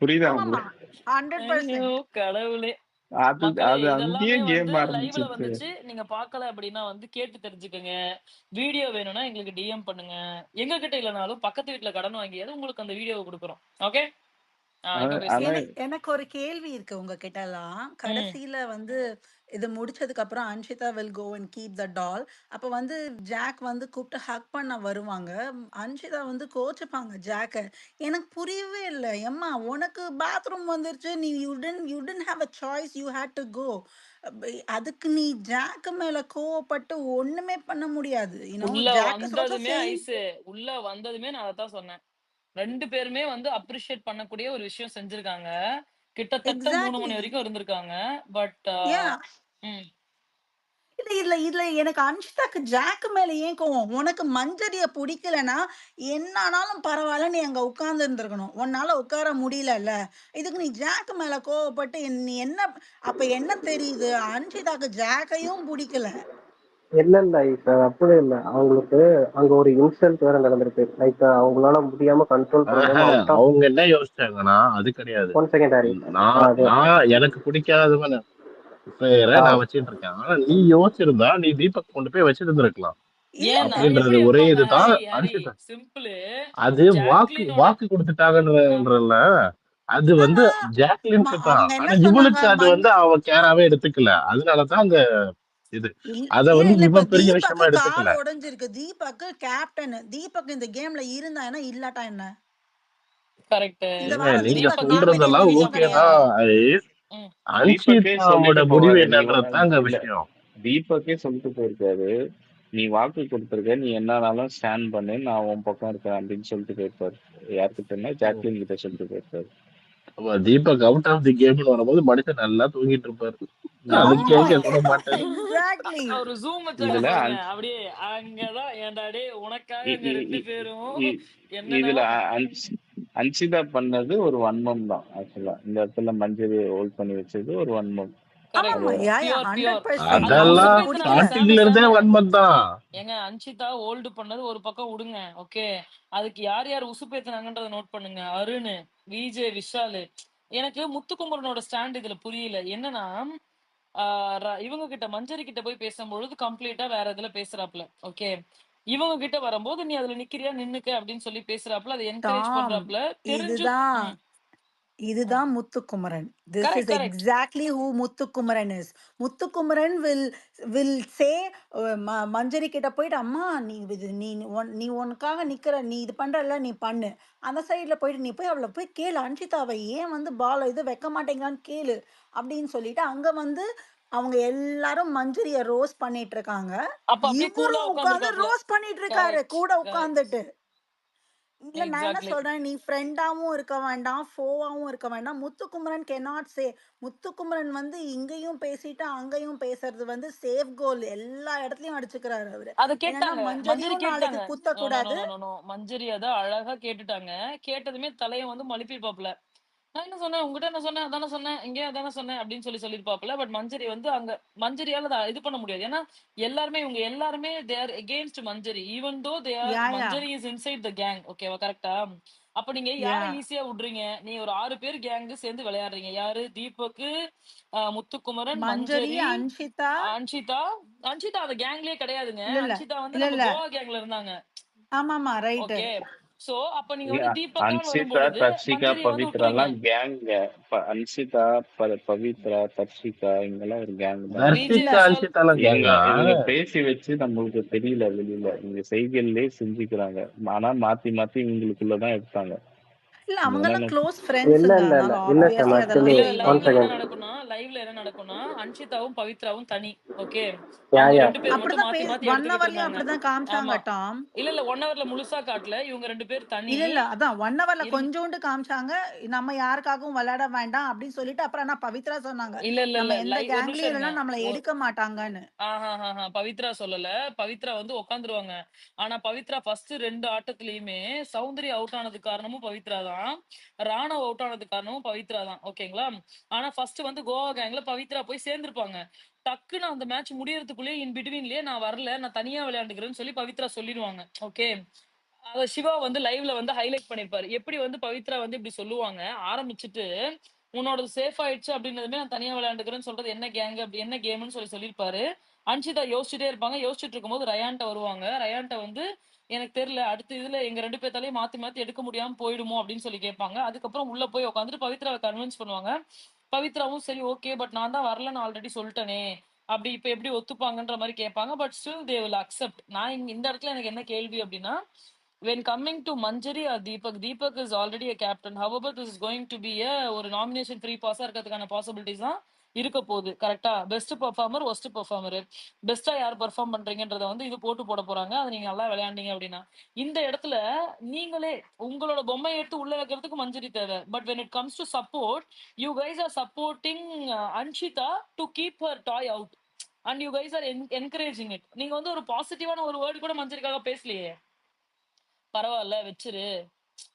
புரியுதா ஆமாமா, உங்களுக்கு? 100%. ஐயோ கடவுளே. அது மக்களே, அது அங்கேயே இதெல்லாமே வந்து கேம் லைவ்ல ஆரம்பிச்சிருச்சு. வந்துச்சு. நீங்க பார்க்கல அப்படின்னா வந்து கேட்டு தெரிஞ்சுக்கங்க. வீடியோ வேணும்னா எங்களுக்கு டிஎம் பண்ணுங்க. எங்க கிட்ட இல்லைனாலும் பக்கத்து வீட்டுல கடன் வாங்கியாவது உங்களுக்கு அந்த வீடியோவை கொடுக்குறோம். ஓகே, இப்ப பேசுங்க. ஆனா எனக்கு ஒரு கேள்வி இருக்கு உங்ககிட்ட எல்லாம். ம். கடைசியில வந்து இது முடிச்சதுக்கு அப்புறம் Anshitha will go and keep the doll. அப்ப வந்து ஜாக் வந்து கூப்பிட்டு ஹக் பண்ண வருவாங்க. அன்ஷிதா வந்து கோச்சுப்பாங்க ஜாக்க. எனக்கு புரியவே இல்லை. எம்மா உனக்கு பாத்ரூம் வந்துருச்சு, நீ you don't have a choice, you had to go. அதுக்கு நீ ஜாக் மேல கோவப்பட்டு ஒண்ணுமே பண்ண முடியாது. உள்ள ஜாக் இஸ் ஆல்சோ வந்ததுமே சேயிங் ஐஸு உள்ள வந்ததுமே நான் அதான் சொன்னேன். 2 பேருமே வந்து அப்ரிஷியேட் பண்ணக்கூடிய ஒரு விஷயம் செஞ்சிருக்காங்க. கிட்டத்தட்ட 3 மணி எக்ஸாக்ட்லி. வரைக்கும் இருந்திருக்காங்க. பட் ஏன் ம். இல்ல இதுல இதுல எனக்கு அன்ஷிதாக்கு ஜாக் மேல ஏன் கோவம்? உனக்கு மஞ்சரிய புடிக்கலன்னா, என்ன ஆனாலும் பரவால்ல நீ அங்க உட்கார்ந்து இருந்திருக்கணும். உன்னால உட்கார முடியலல்ல. இதுக்கு நீ ஜாக் மேல கோவப்பட்டு நீ என்ன அப்ப என்ன தெரியுது? அன்ஷிதாக்கு ஜாக்கையும் புடிக்கல. இல்ல இப்ப அப்படி இல்ல. அவங்களுக்கு அங்க ஒரு இன்சிடென்ட் வேற நடந்திருக்கு. லைக் அவங்களால முடியாம கண்ட்ரோல் பண்ண முடியாம அவுட் ஆஃப் அவங்க என்ன யோசிச்சாங்கன்னா அது கிடையாது. 1 செகண்ட் ஹாரி. நான் அது நான் எனக்கு பிடிக்காதவன பேரை ஆ நான் வச்சிட்டு இருக்கேன். ஆனா நீ யோசிச்சிருந்தா நீ தீபக் கொண்டு போய் வச்சிட்டு இருந்திருக்கலாம் இல்ல ஏன்னா அப்படின்றது எப்படி ஒரே வைப்பாங்க இதுதான் ஹரி ஹரி அனுஷிதா. சிம்பிள். அது வாக்கு ஜாக்லினோட வாக்கு கொடுத்துட்டாங்கன்றல அது வந்து ஆனா ஜாக்லின்க்கு தான். அவங்க என்ன ஆனா சொன்னாங்க? இவளுக்கு அது வந்து அவ கேராவே எடுத்துக்கல. அதனாலதான் அங்க இது அத இல்ல வந்து இல்ல இவ இப்ப பெரிய தீபக்கு விஷயமா கால் எடுத்துக்கல. உடைஞ்சிருக்கு. தீபக்கு கேப்டன். தீபக் இந்த கேம்ல இருந்தா என்ன இல்லாட்டா என்ன? கரெக்ட். இந்த ஏங்க வாரம் நீங்க தீபக் கேப்டன் சொல்றதெல்லாம் பொசிஷன் ஓகேதான். கிடையாது. ம். தீபக்கே அன்ஷிதாவோட சொல்லிட்டு முடிவு போவாரு. நீ என்னன்றதுதான் அங்க இல்ல விஷயம். தீபக்கே சொல்லிட்டு போயிருக்காரு. நீ வாக்கு கொடுத்துருக்க, நீ என்னன்னாலும் ஸ்டாண்ட் பண்ணு, நான் உன் பக்கம் இருக்கேன் அப்படின்னு சொல்லிட்டு போயிருப்பாரு. யார்கிட்டன்னா ஜாக்லின் கிட்ட சொல்லிட்டு போயிருப்பாரு. தீபக் அவுட் ஆஃப் தி கேம்னு வரும்போது மனுஷன் நல்லா தூங்கிட்டு இருப்பாரு. அது ம். ஆமா. கேட்க கூட மாட்டாரு. எக்ஸாக்ட்லி. அவரு ஜூம் வச்சாங்க இதுல பாருங்க. அன்- அப்படியே அங்கதான் ஏன்டா டேய் உனக்காக இ- அங்க இ- 2 இ- பேரும் இ- என்னடா இதுல அன்சிதா பண்ணது ஒரு வன்மம் தான். ஆக்சுவலா இந்த இடத்துல மஞ்சரி ஹோல்ட் பண்ணி வச்சது ஒரு வன்மம். கரெக்ட். ஆமாமா. அது யா பியூர் பியூர். 100%. அந்த அவங்களுக்கு அதெல்லாம் பிடிக்கல. உசுப்பேத்துனாங்க ஸ்டார்டிங்ல சேம இருந்தே சேம. வன்மம் தான். ஏங்க அன்ஷிதா ஹோல்டு பண்ணது ஒரு பக்கம் விடுங்க. ஓகே. அதுக்கு யார் யார் உசுப்பேத்துனாங்கன்றத நோட் பண்ணுங்க. அருண், விஜய், விஷால். எனக்கு முத்துக்குமரனோட ஸ்டாண்ட் இதுல புரியல. என்னன்னா இவங்க கிட்ட மஞ்சரி கிட்ட போய் பேசும்பொழுது கம்ப்ளீட்டா வேற இதுல பேசுறாப்ல. ஓகே. இவங்க கிட்ட வரும்போது நீ அதுல நிக்கிறியா நின்னுக்க அப்படின்னு சொல்லி பேசுறாப்ல. அதை என்கரேஜ் டாம். பண்றாப்ல. தெரிஞ்சு இதுதான் ம், ம். இதுதான் Muthukumaran. This is correct correct. exactly who Muthukumaran is. Muthukumaran will say மஞ்சரி கிட்ட போயிட்டு அம்மா நீ இது நீ உனக்காக நிக்கிற நீ இது பண்றல நீ பண்ணு. அந்த சைடுல போயிட்டு நீ போய் அவளை போய் கேளு அன்ஷிதாவை ஏன் வந்து பால் இது வைக்க மாட்டேங்கான்னு கேளு அப்படின்னு சொல்லிட்டு அங்க வந்து அவங்க எல்லாரும் மஞ்சரிய ரோஸ் பண்ணிட்டு இருக்காங்க. அப்ப அப்படியே கூலா இவரும் உட்கார்ந்து உட்காந்துருக்காப்ல. ரோஸ் பண்ணிட்டு இருக்காரு கரெக்ட் கூட கரெக்ட். உட்கார்ந்துட்டு. இல்ல நான் என்ன எக்ஸாக்ட்லி. சொல்றேன், நீ ஃப்ரெண்டாவும் இருக்க வேண்டாம், ஃபோவாவும் இருக்க வேண்டாம். முத்துக்குமரன் கேனாட் சே முத்துக்குமரன் வந்து இங்கேயும் பேசிட்டு, அங்கேயும் பேசுறது வந்து சேஃப் கோல். எல்லா இடத்துலயும் அடிச்சுக்கிறாரு அவரு. அத என்னன்னா கேட்டாங்க. மஞ்சரி மஞ்சரியும் நாளைக்கு கேட்டாங்க. நோ நோ நோ குத்தக்கூடாது. No no no. மஞ்சரி அத அழகா கேட்டுட்டாங்க. கேட்டதுமே தலைய வந்து மழுப்பிருப்பாப்ல. நான் என்ன சொன்னேன்? உன்கிட்ட என்ன சொன்னேன்? அதானே சொன்னேன். இங்கேயும் அதானே சொன்னேன் அப்படின்னு சொல்லியிருப்பாப்ல. பட் மஞ்சரி வந்து அங்க மஞ்சரியால அத இது பண்ண முடியாது. ஏன்னா எல்லாருமே இவங்க எல்லாருமே they are against Manjari. Even though they are yeah yeah Manjari is inside the gang. ஓகேவா? கரெக்ட்டா? அப்ப நீங்க யா யார ஈஸியா விடுறீங்க? நீ ஒரு 6 பேர் கேங் சேர்ந்து விளையாடுறீங்க. யாரு? தீபக்கு, முத்துக்குமரன், மஞ்சரி, மஞ்சரி, அன்ஷிதா. அன்ஷிதா. அன்ஷிதா அந்த கேங்லயே கிடையாதுங்க. இல்ல இல்ல அன்ஷிதா வந்து இல்ல நம்ம இல்ல. கோவா கேங்ல இருந்தாங்க. ஆமாமா ரைட்டு. ஓகே. சோ அப்ப நீங்க வந்து தீபக்கான்னு அன்சிதா, வரும்பொழுது தர்ஷிகா, மஞ்சரிய வந்து விட்டுறீங்க. பவித்ராலாம் கேங்க. அன்சிதா, பவித்ரா, தர்ஷிகா இவங்கெல்லாம் ஒரு கேங் தான். விஜய் இல்ல தர்ஷிகா விஷால் அன்ஷிதாலாம் இவங்க கேங்கா? இவங்க பேசி வச்சு நம்மளுக்கு தெரியல வெளியில. இவங்க செய்கையிலே செஞ்சுக்கிறாங்க. ஆனா மாத்தி மாத்தி இவங்களுக்குள்ளதான் எடுத்தாங்க. இல்ல இதெல்லாம் அவங்கெல்லாம் எனக்கு க்ளோஸ் இல்ல ஃப்ரெண்ட்ஸுங்க. இல்ல இல்ல அதனால இல்ல சாம் ஆப்வியஸ்லி அதெல்லாம் ஆக்சுவலி இல்ல ஒன் செய்வாங்க. லைவ்ல என்ன செகண்ட். நடக்கும்னா அன்ஷிதாவும் பவித்ராவும் தனி. ஓகே. யா அவங்க யா 2 பேர் மட்டும் அப்படிதான் மாத்தி மாத்தி 1 எடுத்துக்கிட்டு ஹவர்லயும் இருந்தாங்க. அப்படிதான் காமிச்சாங்க ஆமா. டாம். இல்ல 1 ஹவர்ல முழுசா காட்டல. இவங்க 2 பேர் தனி. இல்ல, இல்ல. அதான் 1 ஹவர்ல இருந் கொஞ்சோண்டு காமிச்சாங்க. நம்ம யாருக்காகவும் விளையாட வேண்டாம் அப்படின்னு சொல்லிட்டு, அப்புறம் ஆனா பவித்ரா சொன்னாங்க. இல்ல. நம்ம எந்த ஒரு நிமிஷம் கேங்லயும் இருங்க. இல்லன்னா நம்மள எடுக்க மாட்டாங்கன்னு. பவித்ரா சொல்லல. பவித்ரா வந்து உட்காந்துருவாங்க. ஆனா பவித்ரா ஃபர்ஸ்ட் 2 ஆட்டத்திலயுமே சௌந்தர்யா அவுட் ஆனதுக்கு காரணமும் பவித்ரா தான். ராணவ் அவுட் ஆனதுக்கு காரணமும் பவித்ரா தான். ஓகேங்களா? ஆனா ஃபர்ஸ்ட் வந்து கோவா கேங்ல பவித்ரா போய் சேர்ந்திருப்பாங்க. டக்குன்னு அந்த மேட்ச் முடியறதுக்குள்ளயே இன் பிட்வீன்லயே நான் வரல. நான் தனியா விளையாண்டுக்கிறேன்னு சொல்லி பவித்ரா சொல்லிருவாங்க. ஓகே. அத சிவா வந்து லைவ்ல வந்து ஹைலைட் பண்ணிருப்பாரு. எப்படி வந்து பவித்ரா வந்து இப்படி சொல்லுவாங்க. ஆரம்பிச்சுட்டு உன்னோடது சேஃப் ஆயிடுச்சு அப்படின்னதுமே நான் தனியா விளையாண்டுக்கிறேன்னு சொல்றது என்ன கேங் அப்படி என்ன கேம்னு சொல்லியிருப்பாரு. அன்ஷிதா யோசிச்சுட்டே இருப்பாங்க. யோசிச்சுட்டு இருக்கும்போது ரயான்ட்ட வருவாங்க. ரயான்ட்ட வந்து எனக்கு தெரியல அடுத்த இதுல எங்க 2 பேத்தாலயும் மாத்தி மாத்தி எடுக்க முடியாம போயிடுமோ அப்படின்னு சொல்லி கேட்பாங்க. அதுக்கப்புறம் உள்ள போய் உட்காந்துட்டு பவித்ராவை கன்வின்ஸ் பண்ணுவாங்க. பவித்ராவும் சரி ஓகே பட் நான் தான் வரலன்னு ஆல்ரெடி சொல்லிட்டேனே அப்படி இப்ப எப்படி ஒத்துப்பாங்கன்ற மாதிரி கேட்பாங்க. But still they will accept. நான் இந்த இடத்துல எனக்கு என்ன கேள்வி அப்படின்னா when coming to Manjari or Deepak is already a captain. However, this is going to be a ஒரு nomination free pass இருக்கிறதுக்கான possibilities தான் இருக்க போகுது. கரெக்ட்டா? Best performer, worst performer. பெஸ்ட்டா யார் பெர்ஃபார்ம் பண்றீங்கன்றத வந்து இது போட்டு போட போறாங்க. அத நீங்க நல்லா விளையாண்டீங்க அப்டின்னா. இந்த இடத்துல நீங்களே உங்களோட பொம்மைய எடுத்து உள்ள வைக்கிறதுக்கு மஞ்சரி தேவை. But when it comes to support, you guys are supporting Anshita to keep her toy out. And you guys are encouraging it. நீங்க வந்து ஒரு பாசிட்டிவான ஒரு வேர்ட் கூட மஞ்சரிக்காக பேசலையே. பரவால்ல வச்சிரு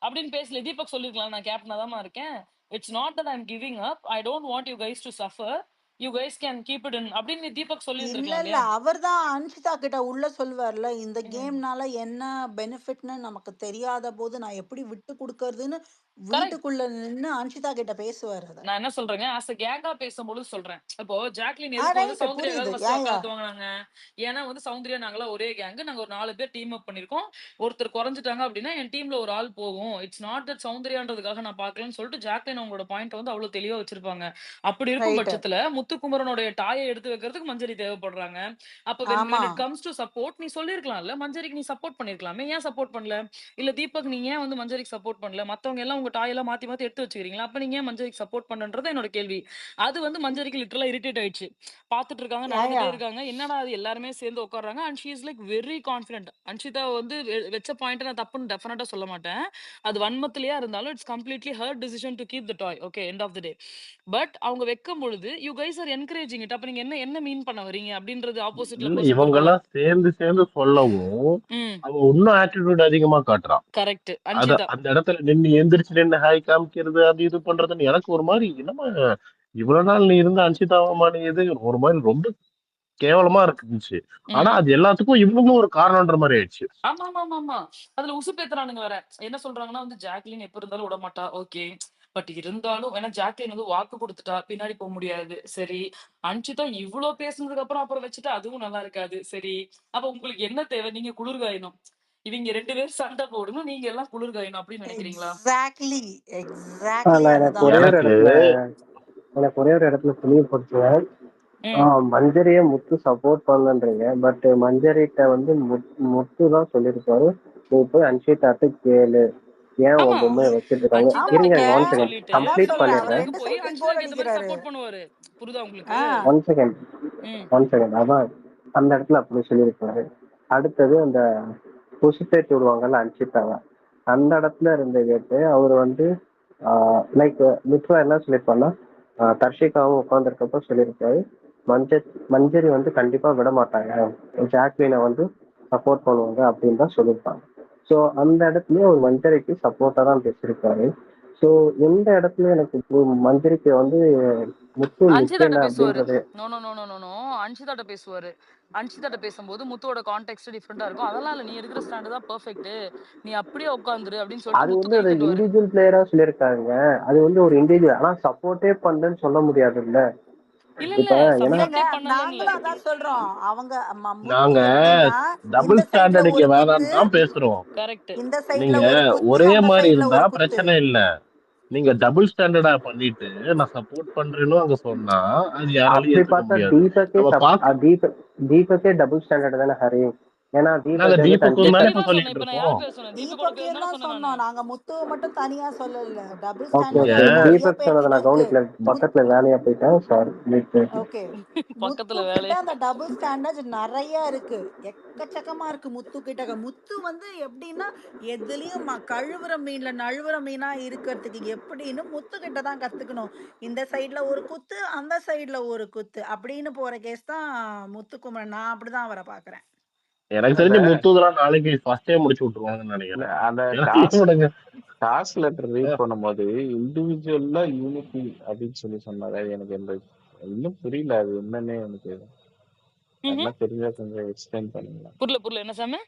அப்படின்னு பேசல. தீபக் சொல்லிருக்கலாம், நான் கேப்டனா தான் இருக்கேன். It's not that I am giving up. I don't want you guys to suffer. You guys can keep it in அப்படின்னு தீபக் சொல்லி இல்ல இருந்திருக்கலாம் இல்ல இல்லையா? அவர்தான் அன்ஷிதா கிட்ட உள்ள சொல்லுவார்ல, இந்த ம். கேம்னால என்ன பெனிஃபிட்னு நமக்கு தெரியாத போது நான் எப்படி விட்டு கொடுக்கறதுன்னு கரெக்ட். வீட்டுக்குள்ள நின்னு அன்ஷிதா கிட்ட பேசுவார் அத. நான் என்ன சொல்றேங்க, ஆஸ் அ கேங்கா பேசும்பொழுது சொல்றேன். இப்போ ஜாக்லின் எதுக்கு வந்து ரைட், சௌந்தர்யாக்காக புரியுது. ஃபர்ஸ்ட் யா யா வக்காலத்து வாங்குனாங்க? ஏன்னா வந்து சௌந்தர்யா நாங்களாம் ஒரே கேங். நாங்க ஒரு 4 பேர் டீம் அப் பண்ணிருக்கோம். ஒருத்தர் குறைஞ்சிட்டாங்க அப்படின்னா என் டீம்ல ஒரு ஆள் போகும். இட்ஸ் நாட் தட் சௌந்தர்யான்றதுக்காக நான் பார்க்கலன்னு சொல்லிட்டு ஜாக்லின் அவங்களோட பாயிண்ட் வந்து அவ்வளவு தெளிவா வச்சிருப்பாங்க. அப்படி இருக்கும் ரைட். பட்சத்துல முத்துக்குமரனுடைய டாயை எடுத்து வைக்கிறதுக்கு மஞ்சரி தேவைப்படுறாங்க. அப்ப when ஆமா it comes to support நீ சொல்லிருக்கலாம்ல, மஞ்சரிக்கு நீ சப்போர்ட் பண்ணிருக்கலாமே, ஏன் சப்போர்ட் பண்ணல? இல்ல தீபக் நீங்க ஏன் வந்து மஞ்சரிக்கு சப்போர்ட் பண்ணல? மத்தவங்க எல்லாம் உங்க டாயெல்லாம் மாத்தி மாத்தி எடுத்து வச்சுக்கிறீங்களா? அப்ப நீங்க ஏன் மஞ்சரிக்கு சப்போர்ட் பண்ணன்றது என்னோட கேள்வி. அது வந்து மஞ்சரிக்கு லிட்டரலா இரிட்டேட் ஆயிடுச்சு. பாத்துட்டு இருக்காங்க, யா நடந்துட்டே யா இருக்காங்க. என்னடா அது எல்லாருமே சேர்ந்து உட்கார்றாங்க. And she is like very confident. Anshitha வந்து வெச்ச பாயிண்ட் நான் தப்புன்னு டெஃபினட்டா சொல்ல மாட்டேன். அது வன்மத்திலேயே இருந்தாலும் it's completely her decision to keep the toy. Okay, end of the day. But அவங்க வைக்கும் பொழுது you guys are encouraging it. அப்ப நீங்க என்ன என்ன மீன் பண்ண வரீங்க அப்படின்றது ஆப்போசிட்ல இல்ல பர்சன் இவங்க இருப்பாங்க. எல்லாம் சேர்ந்து சொல்லவும் ம் அவன் இன்னும் ஆட்டிடியூட் அதிகமா காட்டுறான். கரெக்ட். அத அன்ஷிதா அந்த இடத்துல எந்திரிச்சு நின்னு ஹாய் காமிக்கிறது அது இது பண்றதுன்னு எனக்கு ஒரு மாதிரி என்னமா இவ்வளவு நாள் நீ இருந்த அன்சிதாவமா நீ இது ஒரு மாதிரி ரொம்ப கேவலமா இருந்துச்சு. ஆனா ம் அது எல்லாத்துக்கும் இவங்களும் ஒரு காரணம்ன்ற மாதிரி ஆயிடுச்சு. ஆமா ஆமா ஆமா ஆமா. அதுல உசுப்பேத்துறானுங்க வேற. என்ன சொல்றாங்கன்னா வந்து ஜாக்லின் எப்ப இருந்தாலும் விட மாட்டா. ஓகே. பட் இருந்தாலும் ஏன்னா ஜாக்லின் வந்து வாக்கு கொடுத்துட்டா, பின்னாடி போக முடியாது. சரி. அன்ஷிதா இவ்ளோ பேசுனதுக்கு அப்புறம் வச்சுட்டா அதுவும் நல்லா இருக்காது. சரி. அப்ப உங்களுக்கு என்ன தேவை? நீங்க குளிர் காயணும். இவங்க 2 பேரும் சண்டை போடணும். நீங்க எல்லாம் குளிர் காயணும் அப்படின்னு நினைக்கிறீங்களா? எக்ஸாக்ட்லி எக்ஸாக்ட்லி நான் எனக்கு அதுதான். ஒரே ஒரு எனக்கு இடத்துல தெளிவுபடுத்துவேன். ம். மஞ்சரிய முத்து சப்போர்ட் பண்ணன்றீங்க. பட் மஞ்சரிட்ட வந்து முத்து தான் சொல்லியிருப்பாரு, நீ போய் அன்ஷிதாட்ட கேளு ஏன் ஆமா. உன் பொம்மையை வச்சிட்டு இருக்காங்க. அன்ஷிதா இருங்க ஆமாங்க, ஒன் கேளுன்னு செகண்ட் சொல்லிட்டு அதான் கம்ப்ளீட் சொல்றேன். அவர் பண்ணிடுறேன். அன்ஷிதாக்கு 2 போய் சைட்லயும் கோல் அன்ஷிதாக்கு ஏத்த மாதிரி அடிக்கிறாரு. சப்போர்ட் பண்ணுவாரு. புரியுதா உங்களுக்கு? ஒன் செகண்ட் ம். அதான் அந்த இடத்துல அப்படி சொல்லியிருப்பாரு. அடுத்தது அந்த புசுப்பேத்தி விடுவாங்கல்ல அன்ஷிதாவை, அந்த இடத்துல இருந்து கேட்டு அவர் வந்து லைக் லிட்ரா என்ன சொல்லியிருப்பாருன்னா, தர்ஷிகாவும் உட்காந்துருக்கப்ப சொல்லியிருப்பாரு, மஞ்சரி வந்து கண்டிப்பா விட மாட்டாங்க, ஜாக்லினை வந்து சப்போர்ட் பண்ணுவாங்க அப்படின்னு தான் சொல்லியிருப்பாங்க. ஸோ அந்த இடத்துலயும் அவர் மஞ்சரிக்கு சப்போர்ட்டா தான் பேசியிருக்காரு. ஸோ எந்த இடத்துல எனக்கு மஞ்சரிக்கு வந்து முத்து அன்ஷிதாட்ட நிக்கல பேசுவாரு. அப்படின்றது. No no no no no no. அன்ஷிதாட்ட பேசுவாரு. அன்ஷிதாட்ட பேசும்போது முத்துவோட கான்டெக்ஸ்ட் டிஃபரெண்டா இருக்கும். அதெல்லாம் இல்ல, நீ எடுக்கிற ஸ்டாண்ட் தான் பெர்ஃபெக்ட். நீ அப்படியே உட்கார்ந்துரு அப்படின்னு சொல்லிட்டு அது முத்து வந்து கை ஒரு தட்டுவாரு. இண்டிவிஜுவல் பிளேயரா சொல்லியிருக்காங்க. அது வந்து ஒரு இண்டிவிஜுவல், ஆனா சப்போர்ட்டே பண்ணலன்னு சொல்ல முடியாதுல்ல. இல்ல இல்ல, இப்ப ஏன்னா இல்லைங்க, சப்போர்ட்டே பண்ணலன்னு இல்ல. நாங்களும் அதான் சொல்றோம். அவங்க முத்து நாங்க எப்படின்னா, டபுள் இந்த சைடுல ஸ்டாண்டர்ட் இங்க ஒரு குத்து, வேணான்னு தான் பேசுறோம். கரெக்ட். இந்த சைடுல நீங்க ஒரு குத்து, ஒரே அந்த மாதிரி சைடுல இருந்தா ஒரு குத்து. பிரச்சனை இல்ல. நீங்க டபுள் ஸ்டாண்டர்டா பண்ணிட்டு நான் சப்போர்ட் பண்றேன்னு அங்க சொன்னா அது யாராலையும் அப்படி ஏத்துக்க பார்த்தா முடியாது. நம்ம பாக்க தீபக்கே டபுள் ஸ்டாண்டர்ட் தானே ஹரி. ஏன்னா நாங்க தீபக் வந்துட்டு தீபக்கும் தானே அன்ஷிதா. தீபக்கையும் இப்ப தான் சொன்னேன். சொல்லிட்டு இப்ப நான் யார் இருக்கோம். பேர் சொன்னேன்? தீபக்கோட பேர் தீபக்கையும் தானே தான் சொன்னேன் சொன்னோம். நானு. நாங்க முத்துவை மட்டும் தனியா சொல்லல. டபுள் ஓகே ஸ்டாண்டர்ட் ஓகே, நீங்க நிறைய தீபக் சொன்னதை பேர்கிட்ட நான் இருக்கு. கவனிக்கல, பக்கத்துல வேலையா போயிட்டேன், சாரி. ஓகே, முத்து பக்கத்துல கிட்ட வேலையா. அந்த டபுள் ஸ்டாண்டர்ட் நிறைய இருக்கு. எக்கச்சக்கமா இருக்கு முத்து கிட்ட. முத்து வந்து எப்படின்னா, எதுலயும் கழுவுற மீன்ல நழுவுற மீனா இருக்கிறதுக்கு எப்படின்னு முத்து கிட்ட தான் கத்துக்கணும். இந்த சைடுல ஒரு குத்து, அந்த சைடுல ஒரு குத்து அப்படின்னு போற கேஸ் தான் முத்துக்குமரன். நான் அப்படிதான் அவரை பாக்குறேன். எனக்கு அந்த தெரிஞ்சு முத்துதெல்லாம் நாளைக்கு ஃபர்ஸ்டே முடிச்சு விட்டுருவாங்கன்னு நினைக்கிறேன். அந்த ஏன்னா டாஸ்க் இவனுங்க டாஸ்க் லெட்டர் ரீட் பண்ணும்போது இண்டிவிஜுவல்லா யூனிட்டி அப்படின்னு சொன்னாரு. அது எனக்கு இன்னும் புரியல, அது என்னன்னு எனக்கு அதெல்லாம் தெரிஞ்சா கொஞ்சம் எக்ஸ்பிளைன் பண்ணுங்களா? புரியல என்ன சாமி?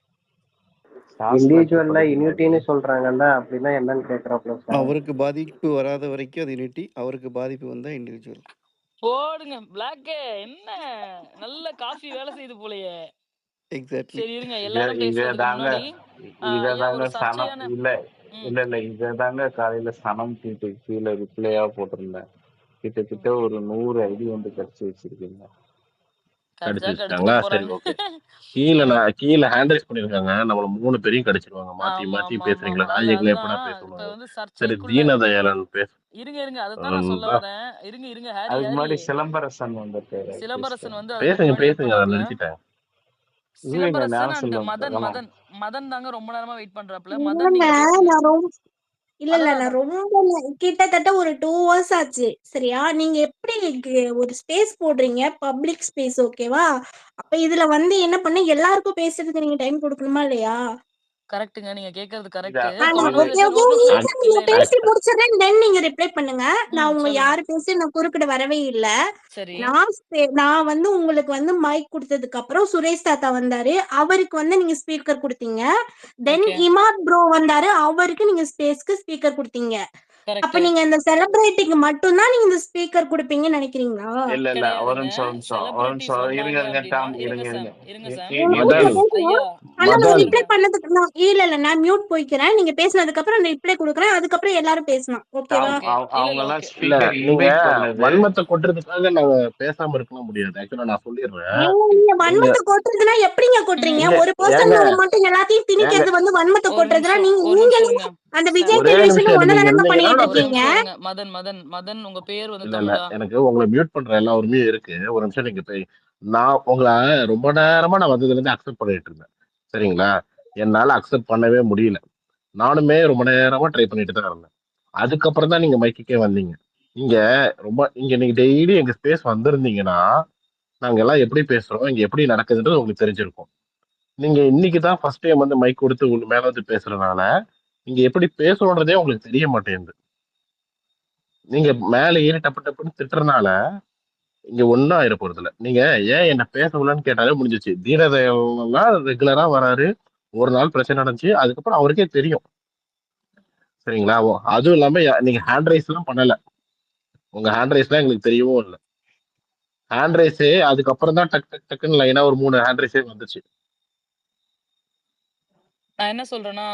டாஸ்க் லெட்டர் இண்டிவிஜுவல்ல படிக்கும்போது யூனிட்டின்னு சொல்றாங்கல்ல, அப்படின்னா என்னன்னு கேக்குறாப்ல சார். அவருக்கு பாதிப்பு வராத வரைக்கும் அது யூனிட்டி, அவருக்கு பாதிப்பு வந்தா இண்டிவிஜுவல். போடுங்க பிளாக்கே. என்ன நல்ல காஃபி வேலை செய்யுது போலயே. எக்ஸாக்ட்லி. சரி இருங்க, எல்லாரும் பேசுறதுக்கு இததாங்க முன்னாடி ஐயா ஒரு சனம் சர்ச்சையான இல்ல இததாங்க காலையில சனம் ட்வீட்டு கீழே ரிப்ளையா போட்டிருந்தேன். கிட்டத்தட்ட ஒரு 100 ஐடி வந்து கடிச்சு வச்சிருக்கீங்க. கடிச்சா கடிச்சிட்டு கடிச்சிருக்காங்களா? சரி, போறாங்க. ஓகே. கீழ ஹேண்ட் ரைஸ் பண்ணிருக்காங்க. நம்மள 3 பேரையும் கடிச்சிருவாங்க. மாத்தி ஆமா, மாத்தி ஆமா, ஆமா, பேசுறீங்களா? ஆமா. நாயகளே எப்படா அதுதான் இப்ப பேசணும்? வந்து சரி, சர்ச்சைக்குள்ள தீனதயாளன் இருங்க. அதத்தான் நான் சொல்ல வரேன். இருங்க. ஹாரி, அதுக்கு ஹாரி. முன்னாடி சிலம்பரசன் வந்திருக்காரு, சிலம்பரசன் பேசுறேன். வந்து அதுக்கு பேசுங்க, முன்னாடி வெயிட் பேசுங்க. அத பண்றாப்ல. நிறுத்திட்டேன். இல்லைங்க, சிலம்பரசன் ஞான அண்ட் செல்வம். மதன் தாங்க ரொம்ப நேரமா வெயிட் பண்றாப்ல. மதன் இல்லங்க நீங்க பேசுங்க. நான் ரொம்ப இல்ல அதான் நான் நான் ரொம்ப கிட்டத்தட்ட ஒரு 2 ஹவர்ஸ் ஆச்சு சரியா. நீங்க எப்படி ஒரு ஸ்பேஸ் போடுறீங்க, பப்ளிக் ஸ்பேஸ் ஓகேவா? அப்ப இதுல வந்து என்ன பண்ண, எல்லாருக்கும் பேசுறதுக்கு நீங்க டைம் கொடுக்கணுமா இல்லையா? கரெக்ட்டுங்க. நீங்க கேட்கறது இது கரெக்ட். ஒரு ஓகே கான்வர்சேஷன் ஓகே ஒரு நிமிஷம். நீங்க இல்ல. பேசி முடிச்சிடுறேன் தென் நீங்க ரிப்ளை பண்ணுங்க. நான் உங்க சொல்லுங்க. யாரு பேசி நான் குறுக்கிட வரவே இல்ல. சரி. நான் வந்து உங்களுக்கு வந்து மைக் கொடுத்ததுக்கு அப்புறம் சுரேஷ் தாத்தா வந்தாரு, அவருக்கு வந்து நீங்க ஸ்பீக்கர் கொடுத்தீங்க. Then okay. இமாத் ப்ரோ வந்தாரு, அவருக்கு நீங்க ஸ்பேஸ்க்கு ஸ்பீக்கர் கொடுத்தீங்க. அப்ப கரெக்ட். நீங்க இந்த செலிபிரிட்டிக்கு மட்டும் தான் நீங்க இந்த ஸ்பீக்கர் கொடுப்பீங்கன்னு நினைக்கிறீங்களா? இல்ல ஒரு கிடையாதுங்க. நிமிஷம் ஒரு செலிபிரிட்டிஸ் நிமிஷம் வந்தாங்க இருங்க அப்படின்னா டாம் இருங்க இருங்க சாம். இருங்க சாம். மதன், பேசுவோம். ஐயா ஆனா ஒரு நான் மதன். நிமிஷம் ரிப்ளை இருங்க. பண்ணதுக்கு இல்ல நான் மியூட் போய்க்கிறேன். நீங்க பேசினதுக்கு அப்புறம் நான் ரிப்ளை கொடுக்குறேன். அதுக்கப்புறம் எல்லாரும் பேசலாம் ஓகேவா? Tom okay. அவங்க எல்லாம் ஓகே. இல்ல, ஸ்பீக்கர் நீங்க இன்வைட் பண்ணது. வன்மத்தை கொட்டுறதுக்காக நாங்க பேசாம இருக்க முடியாது. ஆக்சுவலா நான் சொல்லிடுறேன். நீங்க நீங்க வன்மத்தை கொட்டுறதுன்னா எப்படிங்க கொட்டுறீங்க? நீங்க ஒரு பர்சன் ஏங்க மேல மட்டும் எல்லாத்தையும் ஏங்க திணிக்கிறது வந்து வன்மத்தை ஒரு கொட்டுறதுன்னா நிமிஷம் நீங்களும் இருங்க. அந்த சாம். விஜய் ஒரே டெலிவிஷன் நிமிஷம் ஒன்னதானங்க இருந்தீங்கன்னா பண்ணிட்டு நான் ஒரு இருக்கீங்க. நிமிஷம் இருங்க. மதன் உங்க பேர் வந்து இல்ல தமிழா? எனக்கு உங்களை மியூட் பண்ற எல்லா உரிமையும் இருக்கு. ஒரு நிமிஷம் நீங்க நான் உங்களை ரொம்ப நேரமா நான் வந்ததுல இருந்து அக்செப்ட் பண்ணிட்டு இருந்தேன். சரிங்களா? என்னால அக்செப்ட் பண்ணவே முடியல. நானுமே ரொம்ப நேரமா ட்ரை பண்ணிட்டு தான் இருந்தேன். அதுக்கப்புறம் தான் நீங்க மைக்குக்கே வந்தீங்க. இங்க நீங்க டெய்லி எங்க ஸ்பேஸ் வந்திருந்தீங்கன்னா நாங்க எல்லாம் எப்படி பேசுறோம், இங்க எப்படி நடக்குதுன்றது உங்களுக்கு தெரிஞ்சிருக்கும். நீங்க இன்னைக்கு தான் ஃபர்ஸ்ட் டைம் வந்து மைக் கொடுத்து உங்க மேல வந்து பேசுறதுனால இங்க எப்படி பேசணுன்றதே உங்களுக்கு தெரிய மாட்டேங்குது. நீங்க மேல ஏறி டப்பு டப்புன்னு திட்டுறதுனால இங்க ஒன்னும் ஆயிர போறது இல்ல. நீங்க ஏன் என்ன பேச விடலன்னு கேட்டாலே முடிஞ்சிச்சு. தீனதயாளன்லாம் ரெகுலரா வராரு. ஒரு நாள் பிரச்சனை நடந்துச்சு. அதுக்கப்புறம் அவருக்கே தெரியும். சரிங்களா? அதுவும் இல்லாம நீங்க ஹேண்ட் ரைஸ் எல்லாம் பண்ணல. உங்க ஹேண்ட் ரைஸ்லாம் எங்களுக்கு தெரியவும் இல்ல. ஹேண்ட் ரைஸே அதுக்கப்புறம் தான் டக் டக் டக்குன்னு லைனா ஒரு 3 ஹேண்ட் ரைஸே வந்துச்சு. நான் என்ன சொல்றேன்னா,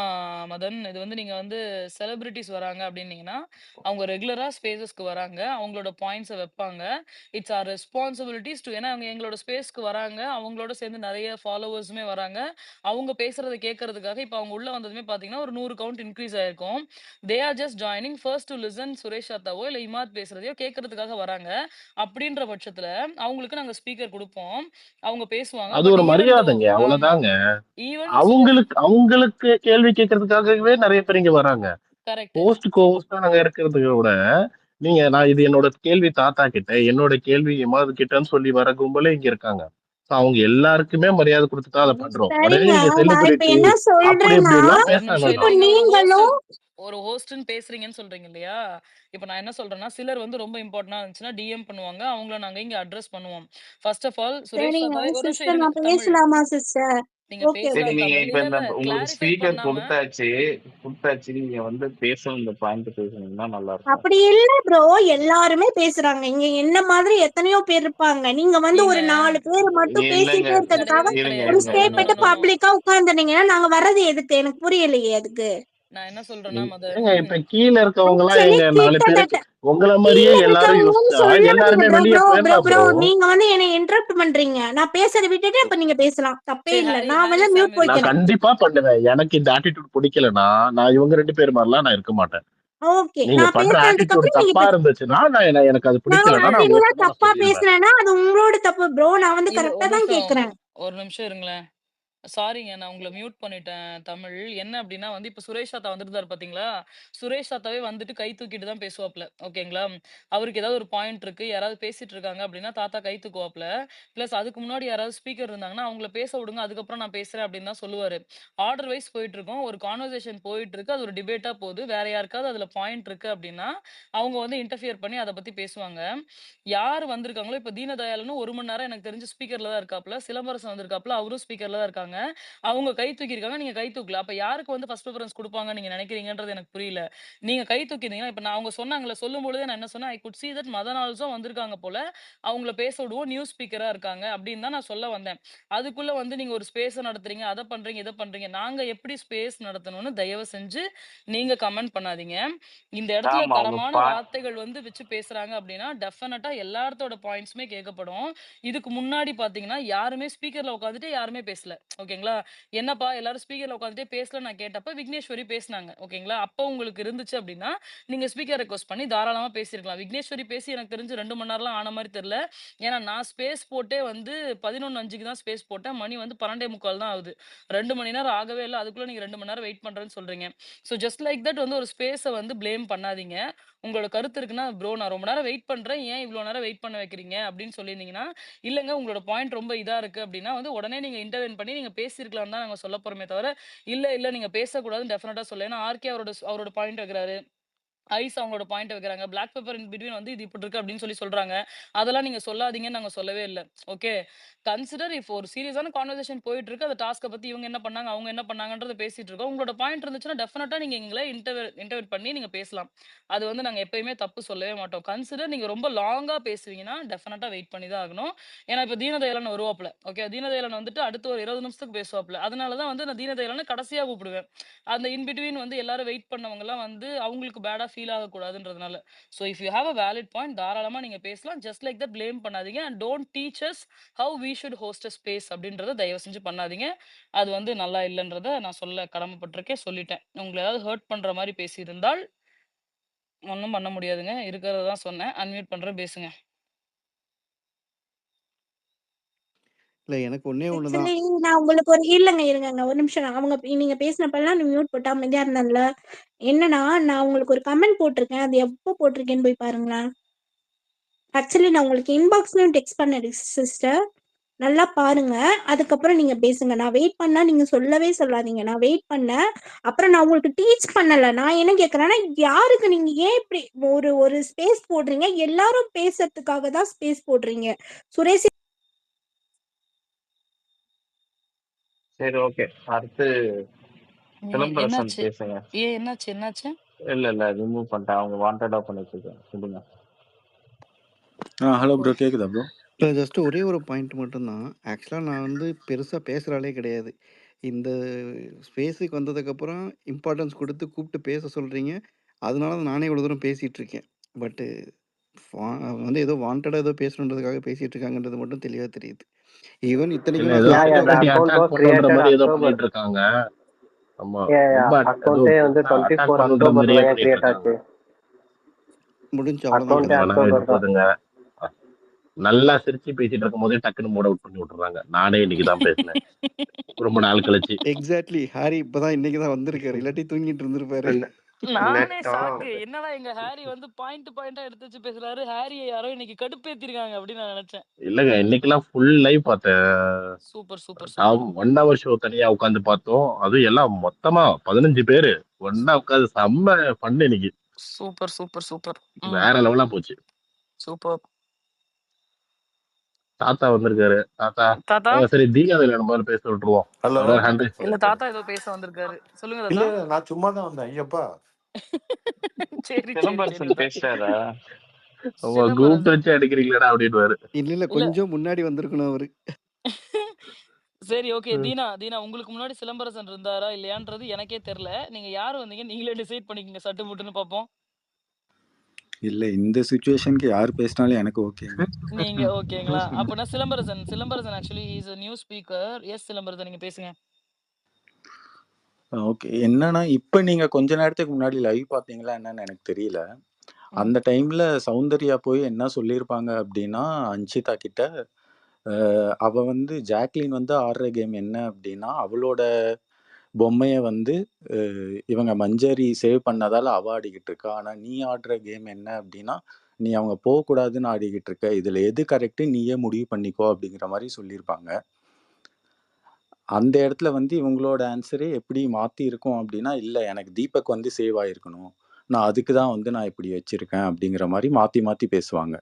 மதன், இது வந்து நீங்க வந்து செலிபிரிட்டீஸ் வராங்க அப்டின்னீங்கன்னா, அவங்க ரெகுலரா ஸ்பேஸஸ்க்கு வராங்க. அவங்களோட பாயிண்ட்ஸ வைப்பாங்க. இட்ஸ் ஆர் ரெஸ்பான்சிபிலிட்டீஸ் டூ ஏன்னா அவங்க எங்களோட ஸ்பேஸ்க்கு வராங்க. அவங்களோட சேர்ந்து நெறைய ஃபாலோவர்ஸுமே வராங்க. அவங்க பேசுறத கேட்கறதுக்காக இப்ப அவங்க உள்ள வந்ததுமே பார்த்தீங்கன்னா, ஒரு 100 கவுண்ட் இன்கிரீஸ் ஆயிருக்கும். They are just joining first to listen Suresh அத்தாவோ, இல்ல இமாத் பேசுறதையோ கேட்கறதுக்காக வராங்க. அப்படின்ற பட்சத்துல அவங்களுக்கு நாங்க ஸ்பீக்கர் குடுப்போம். அவங்க பேசுவாங்க. அது பட் ஒரு ஈவன் தோ மரியாதைங்க. ஆமா. அவ்வளவுதாங்க. ஈவன் அவங்களுக்கு கேள்வி கேட்கறதுக்காகவே நிறைய பேர் இங்க வராங்க. கரெக்ட். ஹோஸ்டா நாங்க இருக்கிறத விட நான் இது என்னோட கேள்வி தாத்தா கிட்ட, என்னோட கேள்வி எமாவது கிட்டன்னு சொல்லி வர கும்பலே இங்க இருக்காங்க. So, அவங்க எல்லாருக்குமே மரியாதை கொடுத்து தான் அதை பண்றோம். உடனே சரிங்க. நீங்க நான் இப்ப செலிபிரிட்டி என்ன அப்படி சொல்றேன்னா, இப்படிலாம் ஒரு பேச நிமிஷம் இப்ப வேணாம். இருங்க. நீங்களும் ஒரு ஹோஸ்ட்ன்னு பேசுறீங்கன்னு சொல்றீங்க இல்லையா? இப்ப நான் என்ன சொல்றேன்னா, சிலர் வந்து ரொம்ப இம்பார்ட்டன்ட்டா இருந்துச்சுன்னா டிஎம் பண்ணுவாங்க. அவங்கள நாங்க இங்க அட்ரஸ் பண்ணுவோம். ஃபர்ஸ்ட் ஆஃப் ஆல் சுரேஷ் சரிங்க. தாத்தாவே ஒரு நிமிஷம் சிஸ்டர் இருங்க. நான் தமிழ். பேசலாமா சிஸ்டர்? நீங்க ஓகே சரி, ஓகே. பேசலாம் நீங்க தமிழ். இப்ப இந்த உங்களுக்கு கிளாரிஃபை ஸ்பீக்கர் பண்ணாம கொடுத்தாச்சு, நீங்க வந்து பேசணும், இந்த பாயிண்ட் பேசணும்னா நல்லா இருக்கும். அப்படி இல்ல ப்ரோ, எல்லாருமே பேசுறாங்க. இங்க என்ன மாதிரி எத்தனையோ பேர் இருப்பாங்க. நீங்க வந்து ஏங்க ஒரு 4 பேர் மட்டும் இல்லைங்க, பேசிட்டே இருக்கிறதுக்காக கிடையவே இருங்க ஒரு கிடையாதுங்க. இருங்க இருங்க ஸ்டேட்மெண்ட் நோ. பப்ளிக்கா உட்கார்ந்துட்டீங்கன்னா நாங்க வர்றது எதுக்கு? எனக்கு புரியலையே அதுக்கு. நான் என்ன சொல்றேன்னா, மதன், ஏங்க இப்ப கீழ இருக்கவங்க எல்லாம் ஆக்சுவலி எங்க 4 பேருக்கு கிட்டத்தட்ட உங்கள கீழ மாதிரியே எல்லாரும் இருக்கவங்கன்னு யோசிச்சா சொல்லாதீங்க எல்லாருமே ப்ரோ வெளியே ப்ரோ ப்ரோ போயிடலாம் ப்ரோ. ப்ரோ. நீங்க வந்து என்னை இன்டரப்ட் பண்றீங்க. நான் பேசுறத விட்டுட்டு இப்ப நீங்க பேசலாம். தப்பே சரி இல்ல. ஹாரி நான் ஹாரி வந்து சாம் மியூட் இருங்க. நான் போய்க்கிறேன். கண்டிப்பா பண்ணுவேன். எனக்கு இந்த ஆட்டிடியூட் பிடிக்கலன்னா நான் இவங்க 2 பேர் மாதிரிலாம் நான் இருக்க மாட்டேன். ஓகே. நீங்க நான் பண்ற பேசுனதுக்கு ஆட்டிடியூட் அப்புறம் நீங்க தப்பா இருந்துச்சுன்னா எனக்கு அது நான் பிடிக்கலன்னா நான் ஆக்டிங்கா ஓப்பனா நான் தப்பா சொல்லிடுவேன். பேசுனேன்னா அது உங்களோட தப்பு ப்ரோ. நான் வந்து இல்ல கரெக்ட்டா தான் கேக்குறேன். ஒரு நிமிஷம் இருங்களேன். சாரிங்க. நான் உங்கள மியூட் பண்ணிட்டேன் தமிழ். என்ன அப்டின்னா வந்து இப்ப சுரேஷ் தாத்தா வந்திருந்தாரு பாத்தீங்களா? சுரேஷ் தாத்தாவே வந்துட்டு கை தூக்கிட்டு தான் பேசுவாப்ல. ஓகேங்களா? அவருக்கு ஏதாவது ஒரு பாயிண்ட் இருக்கு. யாராவது பேசிட்டு இருக்காங்க அப்டின்னா தாத்தா கை தூக்குவாப்ல. பிளஸ் அதுக்கு முன்னாடி யாராவது ஸ்பீக்கர் இருந்தாங்கன்னா, அவங்கள பேச விடுங்க. அதுக்கப்புறம் நான் பேசுறேன் அப்டின்னு தான் சொல்லுவாரு. ஆர்டர் வைஸ் போயிட்டுருக்கும். ஒரு கான்வர்சேஷன் போயிட்டுருக்கு. அது ஒரு டிபேட்டா போது. வேற யாருக்காவது அதுல பாயிண்ட் இருக்கு அப்டின்னா, அவங்க வந்து இன்டர்ஃபியர் பண்ணி அத பத்தி பேசுவாங்க. யார் வந்திருக்காங்களோ இப்ப தீனதயாளனும் 1 மணி நேரம் எனக்கு தெரிஞ்சு ஸ்பீக்கர்ல தான் இருக்காப்ல. சிலம்பரசன் வந்திருக்காப்ல. அவரும் ஸ்பீக்கர்ல தான் இருக்காங்க. பேசுறாங்க. அவங்க கை தூக்கியிருக்காங்க. நீங்க கை தூக்கல. அப்ப யாருக்கு வந்து ஃபர்ஸ்ட் பிரிஃபரன்ஸ் குடுப்பாங்கன்னு நீங்க நினைக்கிறீங்கன்றது எனக்கு புரியல. நீங்க கை தூக்கியிருந்தீங்கன்னா, இப்ப நான் அவங்க சொன்னாங்கல்ல, சொல்லும்பொழுதே நான் என்ன சொன்னேன், I could see that Madhan also வந்திருக்காங்க போல. அவங்கள பேச விடுவோம். நியூ ஸ்பீக்கரா இருக்காங்க அப்படின்னு தான் நான் சொல்ல வந்தேன். அதுக்குள்ள வந்து நீங்க ஒரு ஸ்பேஸ நடத்துறீங்க, அத பண்றீங்க, இத பண்றீங்க. நாங்க எப்படி ஸ்பேஸ் நடத்தணும்னு தயவு செஞ்சு நீங்க கமெண்ட் பண்ணாதீங்க. இந்த இடத்துல ஆமா அவங்க தரமான வார்த்தைகள் வந்து வச்சு பேசுறாங்க அப்படின்னா, டெஃபினட்டா எல்லாத்தோட பாயிண்ட்ஸுமே கேட்கப்படும். இதுக்கு முன்னாடி பார்த்தீங்கன்னா, யாருமே ஸ்பீக்கர்ல உட்காந்துட்டு யாருமே பேசல. ஓகேங்களா? என்னப்பா எல்லாரும் ஸ்பீக்கர்ல உட்காந்துட்டே பேசலன்னு நான் கேட்டப்ப, விக்னேஸ்வரி பேசுனாங்க. ஓகேங்களா? அப்ப உங்களுக்கு இருந்துச்சு அப்படின்னா, நீங்க ஸ்பீக்கர் ரெக்வெஸ்ட் பண்ணி தாராளமா பேசியிருக்கலாம். விக்னேஸ்வரி பேசி எனக்கு தெரிஞ்சு 2 மணி நேரம்லாம் ஆன மாரி தெரியல. ஏன்னா நான் ஸ்பேஸ் போட்டே வந்து 11:05க்கு தான் ஸ்பேஸ் போட்டேன். மணி வந்து 12:45 தான் ஆகுது. 2 மணி நேரம் ஆகவே இல்ல. அதுக்குள்ள நீங்க 2 மணி நேரம் வெயிட் பண்றேன்னு சொல்றீங்க. ஸோ ஜஸ்ட் லைக் தட் வந்து ஒரு ஸ்பேஸ வந்து பிளேம் பண்ணாதீங்க. உங்களோட கருத்து இருக்குன்னா, "ப்ரோ நான் ரொம்ப நேரம் வெயிட் பண்றேன். ஏன் இவ்ளோ நேரம் வெயிட் பண்ண வைக்கிறீங்க?" அப்படின்னு சொல்லியிருந்தீங்கன்னா, இல்லங்க உங்களோட பாயிண்ட் ரொம்ப இதா இருக்கு அப்படின்னா வந்து உடனே நீங்க இன்டர்வென் பண்ணி நீங்க பேசியிருக்கலாம்னு தான் நாங்க சொல்ல போறோமே தவிர, இல்ல நீங்க பேசக்கூடாதுன்னு டெஃபினட்டா சொல்லல. ஏன்னா ஆர்கே அவரோட பாயிண்ட் வைக்கிறாரு. ஐஸ் அவங்களோட பாயிண்ட் வைக்கிறாங்க. பிளாக் பெப்பர் இன் பிட்வீன் வந்து இது இப்படி இருக்கு அப்படின்னு சொல்றாங்க. அதெல்லாம் நீங்க சொல்லாதீங்கன்னு நாங்க சொல்லவே இல்ல. ஓகே. கன்சிடர் இஃப் ஒரு சீரியஸான கான்வர்சேஷன் போயிட்டு இருக்கு. அந்த டாஸ்க்க பத்தி இவங்க என்ன பண்ணாங்க, அவங்க என்ன பண்ணாங்கன்றத பேசிட்டு இருக்கோம். உங்களோட பாயிண்ட் இருந்துச்சுன்னா டெஃபினட்டா நீங்க எங்கள இன்டர்வெட் பண்ணி நீங்க பேசலாம். அது வந்து நாங்க எப்பயுமே தப்பு சொல்லவே மாட்டோம். கன்சிடர் நீங்க ரொம்ப லாங்கா பேசுவீங்கன்னா, டெஃபினட்டா வெயிட் பண்ணி தான் ஆகணும். ஏன்னா இப்ப தீனதயாளன் வருவாப்ல. ஓகே. தீனதயாளன் வந்துட்டு அடுத்து ஒரு 20 நிமிஷத்துக்கு பேசுவாப்ல. அதனால தான் வந்து நான் தீனதயாளன கடைசியா கூப்பிடுவேன். அந்த இன் பிட்வீன் வந்து எல்லாரும் வெயிட் பண்ணவங்கலாம் வந்து அவங்களுக்கு பேடா ஃபீல் ஆகக்கூடாதுன்றதுனால. So if you have a valid point தாராளமா நீங்க பேசலாம். ஜஸ்ட் லைக் தட் பிளேம் பண்ணாதீங்க. And don't teach us how we should host a space அப்படின்றத தயவு செஞ்சு பண்ணாதீங்க. அது வந்து நல்லா இல்லன்றத நான் சொல்ல கடமைப்பட்டிருக்கேன். சொல்லிட்டேன். உங்கள ஏதாவது ஹர்ட் பண்ற மாரி பேசியிருந்தால், ஒண்ணும் பண்ண முடியாதுங்க. இருக்கிறத தான் சொன்னேன். அன்மியூட் பண்றேன் பேசுங்க. இல்ல எனக்கு ஒண்ணே ஒண்ணு தான். ஆக்சுவலி நான் உங்களுக்கு ஒரு இல்லங்க இருங்கங்க. ஒரு நிமிஷம் அவங்க நீங்க பேசினப்பலாம் நான் மியூட் போட்டு அமைதியா இருந்தேன்ல. என்னன்னா, நான் உங்களுக்கு ஒரு கமெண்ட் போட்டிருக்கேன். அது எப்போ போட்டிருக்கேன்னு போய் பாருங்களேன். ஆக்சுவலி நான் உங்களுக்கு இன்பாக்ஸ்லயும் டெக்ஸ்ட் பண்ணேன் சிஸ்டர். நல்லா பாருங்க. அதுக்கப்புறம் நீங்க பேசுங்க. நான் வெயிட் பண்ணா நீங்க சொல்லவே சொல்லாதீங்க. நான் வெயிட் பண்ணேன். அப்புறம் நான் உங்களுக்கு டீச் பண்ணல. நான் என்ன கேட்கிறேன்னா, யாருக்கு நீங்க ஏன் இப்படி ஒரு ஒரு ஸ்பேஸ் போடுறீங்க? எல்லாரும் பேசுறதுக்காக தான் ஸ்பேஸ் போடுறீங்க. சுரேஷ் சரி ஓகே. அடுத்து சிலம்பரசன் என்னாச்சு? பேசுங்க. என்னாச்சு? இல்ல ரிமூவ் பண்ணிட்டேன். அவங்க வாண்டடா பண்ணிட்டு இருக்காங்க. சொல்லுங்க. ஹலோ ப்ரோ, கேக்குதா ப்ரோ? இல்ல ஜஸ்ட் ஒரே ஒரு பாயிண்ட் மட்டும் தான். ஆக்சுவலா நான் வந்து பெருசா பேசுற ஆளே கிடையாது. இந்த ஸ்பேஸுக்கு வந்ததுக்கப்புறம் இம்பார்ட்டன்ஸ் குடுத்து கூப்பிட்டு பேச சொல்றீங்க. அதனால தான் நானே இவ்வளோ தூரம் பேசிட்டு இருக்கேன். பட்டு வந்து ஏதோ வாண்டடா ஏதோ பேசணுன்றதுக்காக பேசிட்டு இருக்காங்கன்றது மட்டும் தெளிவா தெரியுது. ஈவன் இல்ல இத்தனைக்கும் ஏதோ நான் Yeah, the celebrity account attack was பண்ணுன்ற created மாதிரி ஏதோ October. பண்ணிட்டு இருக்காங்க. ஆமா Yeah, ரொம்ப account ஏதோ வந்து அட்டாக் 24 பண்ணுன்ற அக்டோபர்ல மாதிரியே ஏன் பண்ணிட்டு கிரியேட் இருக்காங்க. ஆச்சு? முடிஞ்சு அவ்வளோதான் அக்கௌண்ட் கதை. எது வேணா அக்டோபர் எடுத்து தான். போதுங்க. நல்லா சிரிச்சு பேசிட்டு இருக்கும் போதே டக்குன்னு மூட அவுட் பண்ணி விட்டுறாங்க. நானே இன்னைக்கு தான் பேசினேன் ரொம்ப நாள் கழிச்சு. எக்ஸாக்ட்லி. ஹாரி இப்பதான் இன்னைக்கு தான் வந்திருக்காரு. இல்லாட்டி தூங்கிட்டு இருந்திருப்பாரு. நானே நெட்டா ஷாக்கு. என்னடா எங்க ஹாரி வந்து பாயிண்டா எடுத்து வச்சு பேசுறாரு. ஹாரிய யாரோ இன்னைக்கு கடுப்பேத்திருக்காங்க அப்படின்னு நான் நினைச்சேன். இல்லங்க இன்னைக்கெல்லாம் ஃபுல் லைவ் பார்த்தேன். சூப்பர். 1 hour ஷோ தனியா உட்காந்து பார்த்தோம். அதுவும் எல்லாம் மொத்தமா 15 பேரு ஒண்ணா உட்காந்து செம்ம பண்ணு இன்னைக்கு. சூப்பர். வேற லெவலா போச்சு. சூப்பர். தாத்தா வந்திருக்காரு. தாத்தா சரி தீகாவில நம்ம பேச விட்டுருவோம். ஹலோ. இல்ல தாத்தா ஏதோ பேச வந்திருக்காரு. சொல்லுங்க இல்ல தாத்தா. நான் சும்மா தான் வந்தேன். ஐயப்பா. சரி சிலம்பரசன் பேசுறாரா? கூப்பிட்டு வச்சு அடிக்கிறீங்களா அப்படின்னு. இல்ல கொஞ்சம் முன்னாடி வந்திருக்கணும் அவரு. சரி ஓகே. தீனா உங்களுக்கு முன்னாடி சிலம்பரசன் இருந்தாரா இல்லையான்றது எனக்கே தெரியல. நீங்க யாரு வந்தீங்க நீங்களே டிசைட் பண்ணிக்கங்க சட்டு புட்டுன்னு பாப்போம். இல்ல இந்த சிச்சுவேஷனுக்கு யார் பேசினாலும் எனக்கு ஓகேங்க. நீங்க ஓகேங்களா? அப்பனா Silambarasan actually he is a new speaker. Yes Silambarasan நீங்க பேசுங்க. ஓகே. என்னன்னா இப்ப நீங்க கொஞ்ச நேரத்துக்கு முன்னாடி லைவ் பாத்தீங்களா என்னன்னு எனக்கு தெரியல. அந்த டைம்ல சௌந்தர்யா போய் என்ன சொல்லியிருப்பாங்க அப்படின்னா, அன்ஷிதா கிட்ட அவ வந்து ஜாக்லின் வந்து ஆடுற கேம் என்ன அப்படின்னா, அவளோட பொம்மைய வந்து இவங்க மஞ்சரி சேவ் பண்ணதால அவ ஆடிக்கிட்டு இருக்கா. ஆனா நீ ஆடுற கேம் என்ன அப்படின்னா, நீ அவங்க போகக்கூடாதுன்னு ஆடிக்கிட்டு இருக்க. இதுல எது கரெக்ட் நீயே முடிவு பண்ணிக்கோ அப்படிங்கிற மாதிரி சொல்லியிருப்பாங்க. அந்த இடத்துல வந்து இவங்களோட ஆன்சரே எப்படி மாத்தி இருக்கும் அப்படின்னா, இல்ல எனக்கு தீபக் வந்து சேவ் ஆயிருக்கணும். நான் அதுக்கு தான் வந்து நான் இப்படி வச்சிருக்கேன் அப்படிங்கிற மாதிரி மாத்தி மாத்தி பேசுவாங்க.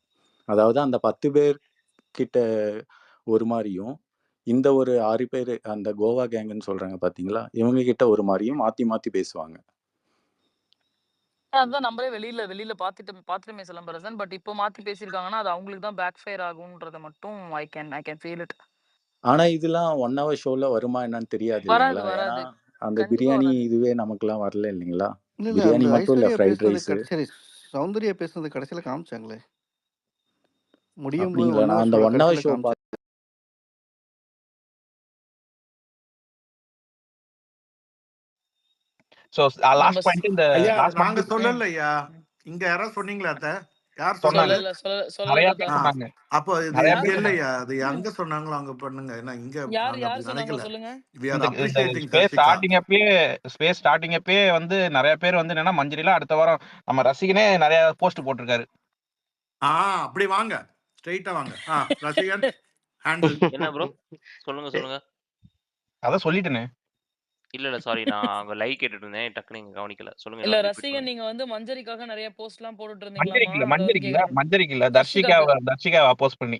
அதாவது அந்த 10 பேர் கிட்ட ஒரு மாதிரியும், இந்த ஒரு 6 பேரு அந்த கோவா கேங்குன்னு சொல்றாங்க பார்த்தீங்களா? இவங்க கிட்ட ஒரு மாரியும் மாத்தி மாத்தி பேசுவாங்க. அதான் நம்மளே வெளியில பார்த்துட்டோமே சிலம்பரசன். பட் இப்போ மாத்தி பேசியிருக்காங்கன்னா, அது அவங்களுக்கு தான் பேக் ஃபயர் ஆகும்ன்றத மட்டும் ஐ கேன் ஃபீல் இட். ஆனா இதெல்லாம் 1 ஹவர் ஷோல வருமா என்னன்னு தெரியாது இல்லைங்களா? ஏன்னா வராது. அந்த கண்டிப்பா பிரியாணி வராது. இதுவே நமக்கெல்லாம் வரல இல்லைங்களா? இல்ல அந்த பிரியாணி மட்டும் இல்ல, ஐஸ்வர்யா ஃப்ரைட் பேசுனது ரைஸு. சரி சௌந்தர்யா பேசுனது கடைசியில காமிச்சாங்களே. முடியும் போது அப்படிங்களா? 1 நான் ஹவர் அந்த ஷோல 1 ஹவர் கடைசியில ஷோ காமிச்சாங்க. ஸோ நம்ம லாஸ்ட் பாயிண்ட் இந்த ஐயா லாஸ்ட் நாங்க பாயிண்ட் சொல்லல ஐயா. இங்க யாராவது சொன்னீங்களா அத்த? யார் சொன்னாங்க. சொன்னது? சொல்லல நிறைய தாத்தா. பேர் ஆ சொன்னாங்க. அப்போ இது நிறைய இங்க பேர் சொன்னாங்க. இல்லையா? அது அங்க சொன்னாங்களோ அங்க பண்ணுங்க. ஏன்னா இங்க யார் நாங்க யார் அப்படி சொன்னாங்களோ நினைக்கல. சொல்லுங்க. வி ஆர் இந்த அப்ரிஷியேட்டிங் ஸ்பேஸ் தர்ஷிகா. ஸ்டார்டிங் அப்பயே வந்து நிறைய பேர் வந்து என்னன்னா மஞ்சரில அடுத்த வாரம் நம்ம ரசிகனே நிறைய போஸ்ட் போட்டிருக்காரு. அப்படி வாங்க. ஸ்ட்ரைட்டா வாங்க. ரசிகன் ஹேண்டில். என்ன ப்ரோ? சொல்லுங்க. அதான் சொல்லிட்டேனே. இல்ல சாரி, நான் அங்க லைவ் கேட்டுட்டு இருந்தேன். டக்குனு நீங்க கவனிக்கல. சொல்லுங்க, இல்ல இன்னொரு ரிப்பீட் ரசிகன் பண்ணுங்க. நீங்க வந்து மஞ்சரிக்காக நிறைய போஸ்ட்லாம் போட்டுட்டு இருந்தீங்களாமா? அத வந்து மஞ்சரிக்கு கேக்குறேன். இல்ல தர்ஷிகாக்கு. தர்ஷிகாவை போஸ்ட் பண்ணி.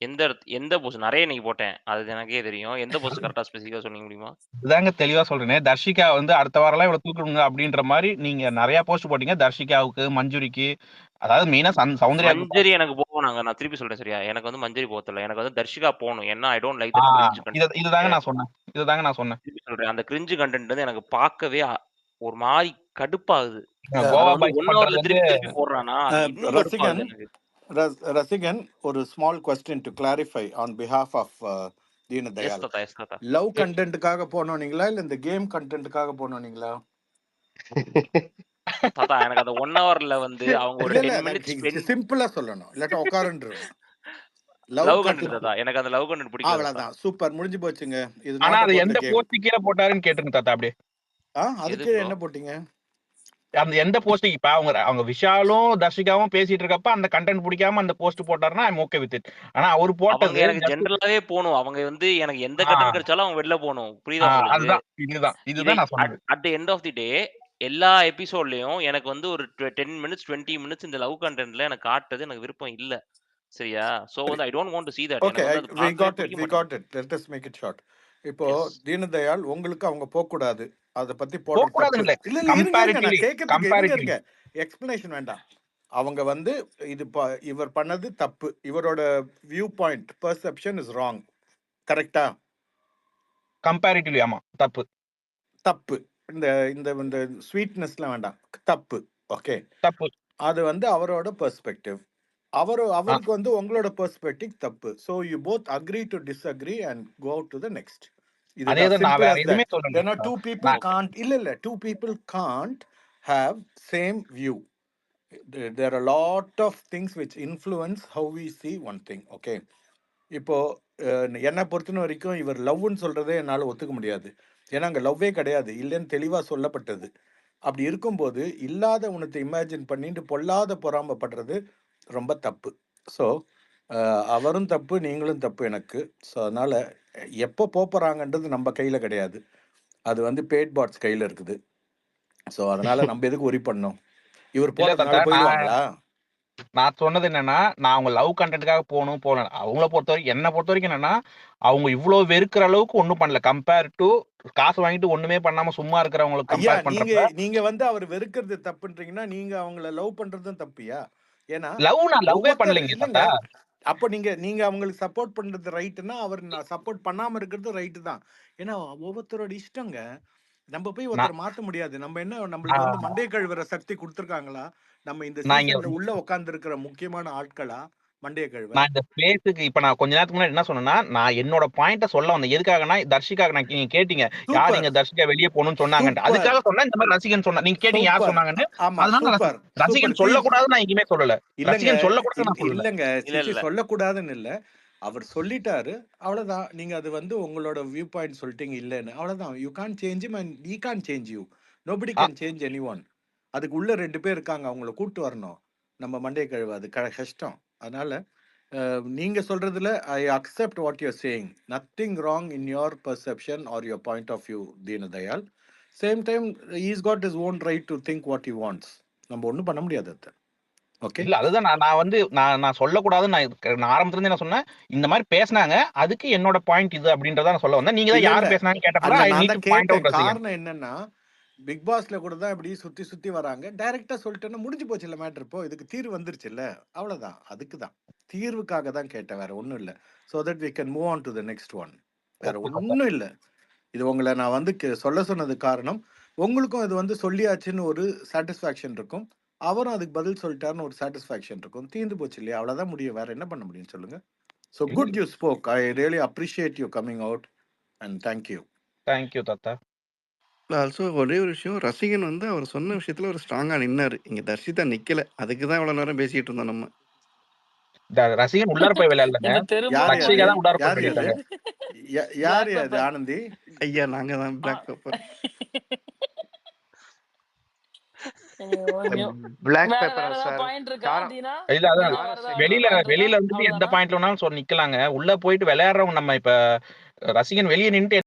எந்த போஸ்ட் நிறைய இன்னைக்கு போட்டேன், அது எனக்கே தெரியும். எந்த போஸ்ட் கரெக்டா ஸ்பெசிஃபிக்கா சொல்ல முடியுமா? இதாங்க தெளிவா சொல்றேனே. தர்ஷிகா வந்து அடுத்த வாரம்லாம் இவ்வளவு தூக்குங்க அப்படின்ற மாதிரி நீங்க நிறைய போஸ்ட் போட்டீங்க. தர்ஷிகாவுக்கு, மஞ்சுரிக்கு, அதாவது மெயினா சௌந்தர்யாவுக்கு. மஞ்சரி எனக்கு போனாங்க. நான் திருப்பி சொல்றேன் சரியா? எனக்கு வந்து மஞ்சரி போத்தல. எனக்கு வந்து தர்ஷிகா போகணும். ஏன்னா I don't like that cringe content. இதுதாங்க நான் சொன்னேன். திருப்பி சொல்றேன், அந்த கிரிஞ்ச் கண்டென்ட் வந்து எனக்கு பார்க்கவே ஒரு மாதிரி கடுப்பாகுது. கோவா அது வந்து பாய்ஸ் 1 பண்றது ஹவர்ல வந்து திருப்பி போடுறானா, அது இன்னும் கடுப்பாகுது எனக்கு. ரசிகன் ஒரு small question to clarify on behalf of Deenadayal. Yes தாத்தா. லவ் கண்டென்ட்டுக்காக போனோனீங்களா இல்ல இந்த கேம் கண்டென்ட்டுக்காக போனோனீங்களா? தாத்தா எனக்கு அந்த 1 ஹவர்ல வந்து அவங்க ஒரு 10 மினிட்ஸ் சிம்பிளா சொல்லணும். இல்லாட்டா உட்காருன்றோம். லவ் கண்டென்ட் தாத்தா. எனக்கு அந்த லவ் கண்டென்ட் பிடிக்காது தாத்தா. அவ்வளவுதான். சூப்பர், முடிஞ்சு போச்சுங்க. இது ஆனா நாட் அது அபௌட் எந்த தி கேம். போஸ்ட் கீழே போட்டாருன்னு கேட்டுருங்க தாத்தா. அப்படியே அதுக்கு என்ன போட்டீங்க? அந்த எந்த போஸ்ட் இப்ப அவங்க விஷாலும் தர்ஷிகாவும் பேசிட்டு இருக்கப்ப அந்த கண்டென்ட் பிடிக்காம அந்த போஸ்ட் போட்டாருன்னா ஐம் ஓகே வித் இட். ஆனா அவர் அவங்க போட்டது எனக்கு ஜெனரலாவே போணும். அவங்க வந்து எனக்கு எந்த கண்டென்ட் கிடைச்சாலும் அவங்க வெளில போணும். புரியுதா உங்களுக்கு? அதுதான் இதுதான் நான் சொன்னது. At the end of the day எல்லா எபிசோட்லயும் எனக்கு வந்து ஒரு 10 மினிட்ஸ் 20 மினிட்ஸ் இந்த லவ் கண்டென்ட்ல எனக்கு காட்டுறது எனக்கு விருப்பம் இல்ல. சரியா? சோ வந்து I don't want to see that. Okay, எனக்கு வந்து அது we பார்க்கவே got it. பிடிக்க மாட்டேங்குது. Let us make it short. இப்போ எஸ். தீனதயாள் உங்களுக்கு அவங்க போக கூடாது. அத பத்தி போடுற போக கூடாது தப்பு. இல்ல. இல்ல இருங்க நான் கேட்கிறதுக்கு கம்பேரிட்டிவ்லி இருங்க. எக்ஸ்பிளனேஷன் வேண்டாம். அவங்க வந்து இது இவர் பண்ணது தப்பு. இவரோட view point perception is wrong. கரெக்ட்டா? கம்பேரிட்டிவ்லி ஆமா தப்பு. இந்த இந்த இந்த ஸ்வீட்னஸ்லாம் வேண்டாம். தப்பு. ஓகே. தப்பு. அது வந்து அவரோட பெர்ஸ்பெக்டிவ். அவருக்கு வந்து உங்களோட பெர்ஸ்பெக்டிவ் தப்பு. So you both agree to disagree and go to the next. அதேதான் நான் வேற எதுவுமே There are சொல்லல. two people can't two people can't have same view. There are a lot of things which influence how we see one thing. Okay. இப்போ என்னை பொறுத்த வரைக்கும் இவர் லவ்னு சொல்றதே என்னால் ஒத்துக்க முடியாது. ஏன்னா அங்கே லவ்வே கிடையாது, இல்லைன்னு தெளிவாக சொல்லப்பட்டது. அப்படி இருக்கும்போது இல்லாத உனத்தை இமேஜின் பண்ணிட்டு பொல்லாத பொறாமப்படுறது ரொம்ப தப்பு. ஸோ அவரும் தப்பு, நீங்களும் தப்பு எனக்கு. ஸோ அதனால எப்போ போறாங்கன்றது நம்ம கையில் கிடையாது, அது வந்து பேட் பாட்ஸ் கையில் இருக்குது. ஸோ அதனால நம்ம எதுக்கு ஒரி பண்ணோம்? இவர் போறதுனால போயிடுவாங்களா? நான் சொன்னது என்னன்னா, நான் அவங்க லவ் கண்டென்ட்காக போகல. அவங்கள பொறுத்த வரைக்கும் என்னை பொறுத்த வரைக்கும் என்னன்னா, அவங்க இவ்வளவு வெறுக்கிற அளவுக்கு ஒன்றும் பண்ணல. கம்பேர் டு காசு வாங்கிட்டு ஒண்ணுமே பண்ணாம சும்மா இருக்கிறவங்களுக்கு கம்பேர் பண்றப்ப நீங்க வந்து அவர் வெறுக்கிறது தப்புன்றீங்கன்னா நீங்க அவங்கள லவ் பண்றதும் தப்பியா? ஏன்னா நான் லவ்வே பண்ணலைங்க தாத்தா. அப்போ நீங்க அவங்களுக்கு சப்போர்ட் பண்றது ரைட்டுன்னா அவர் சப்போர்ட் பண்ணாம இருக்கிறது ரைட்டு தான். ஏன்னா ஒவ்வொருத்தரோட இஷ்டங்க. நம்ம போய் ஒருத்தர் மாத்த முடியாது. நம்ம என்ன நம்மளுக்கு வந்து மண்டே கழுவுற சக்தி கொடுத்துருக்காங்களா? நம்ம இந்த சீசன்ல உள்ள உட்கார்ந்து இருக்கிற முக்கியமான ஆட்களா மண்டே கழுவ? நான் இந்த ஸ்பேஸுக்கு இப்ப நான் கொஞ்ச நேரத்துக்கு முன்னாடி என்ன சொன்னேன்னா, நான் என்னோட பாயிண்ட சொல்ல வந்தேன். எதுக்காகனா தர்ஷிகாக நீங்க கேட்டீங்க யார் இங்க தர்ஷிகா வெளியே போகணும்னு சொன்னாங்கன்னு. அதுக்காக சொன்னேன். இந்த மாதிரி ரசிகன் சொன்னா நீங்க கேட்டீங்க யார் சொன்னாங்கன்னு. அதனால ரசிகன் சொல்லக்கூடாது நான் எங்கேயுமே சொல்லல. ரசிகன் சொல்லக்கூடாது நான் சொல்லல. இல்லங்க சொல்லக்கூடாதுன்னு இல்ல, அவர் சொல்லிட்டாரு அவ்வளவுதான். நீங்க அது வந்து உங்களோட வியூ பாயிண்ட் சொல்லிட்டீங்க இல்லன்னு, அவ்வளவுதான். You can't change him and he can't change you. Nobody can change anyone. அதுக்கு உள்ள 2 பேர் இருக்காங்க, அவங்கள கூட்டு வரணும். நம்ம மண்டே கழுவு அது கஷ்டம். அதனால நீங்க சொல்றதுல I accept what you are saying. Nothing wrong in your perception or your point of view Deenadayal. Same time he is got his own right to think what he wants. நம்ம ஒன்றும் பண்ண முடியாது. அது ஓகே இல்ல அதுதான் நான் வந்து நான் சொல்லக்கூடாதுன்னு நான் ஆரம்பத்துல இருந்து என்ன சொன்னேன், இந்த மாதிரி பேசினாங்க, அதுக்கு என்னோட பாயிண்ட் இது அப்படின்றத நான் சொல்ல வந்தேன். நீங்க தான் இல்ல யாரு இல்ல பேசினாங்கன்னு கேட்டப்ப அதுல ஐ நான் நீட் தான் டு பாயிண்ட் கேட்டேன். அவுட் ரசிகன். காரணம் என்னன்னா பிக் பாஸ்ல கூட தான் இப்படி சுத்தி சுத்தி வராங்க. டைரக்டா சொல்லிட்டேன்னா முடிஞ்சு போச்சு இல்ல மேட்டர். இப்போ இதுக்கு தீர்வு வந்துருச்சு இல்ல, அவ்வளவுதான். அதுக்கு தான் தீர்வுக்காக தான் கேட்டேன், வேற ஒண்ணும் இல்ல. So that we can move on to the next one. வேற ஓகே தாத்தா. ஒண்ணும் இல்ல. இது உங்களை நான் வந்து சொல்ல சொன்னது காரணம், உங்களுக்கும் இது வந்து சொல்லியாச்சுன்னு ஒரு சாட்டிஸ்ஃபேக்ஷன் இருக்கும், அவரும் அதுக்கு பதில் சொல்லிட்டாருன்னு ஒரு சாட்டிஸ்ஃபேக்ஷன் இருக்கும். தீர்ந்து போச்சு இல்லையா, அவ்வளவுதான் முடியும். வேற என்ன பண்ண முடியும் சொல்லுங்க. ஸோ இல்ல good you spoke. I really appreciate you coming out and thank you. Thank you தாத்தா. ஆல்சோ ஒரே ஒரு விஷயம், ரசிகன் வந்து அவர் சொன்ன விஷயத்துல ஒரு ஸ்ட்ராங்கா நின்னாரு. இங்க தர்ஷிதா நிக்கல. அதுக்கு தான் இவ்வளவு நேரம் பேசிட்டு இருந்தோம் நம்ம. ரசிகன் உள்ளார போய் விளையாடலங்க, இந்த தெருமுனை யார் ரட்சிகா அது தான் உள்ளார போய் யார் அது விளையாட்டாங்க. யார் பிளாக் அது பெப்பர் ஆனந்தி? ஐயா நாங்க தான் பிளாக் பெப்பர். பிளாக் வேற பேப்பரா ஏதாவது சார்? பாயிண்ட் இருக்கா காரம் தீனா? இல்ல அதான் தீனா வேற ஏதாவது வெளியில பாயிண்ட் இருக்கா? வெளியில வந்துட்டு எந்த அவ்வளவுதானா? பாயிண்ட்ல வேணாலும் நிக்கலாங்க. உள்ள போயிட்டு விளையாடுறவங்க நம்ம இப்ப ரசிகன் வெளியே நின்று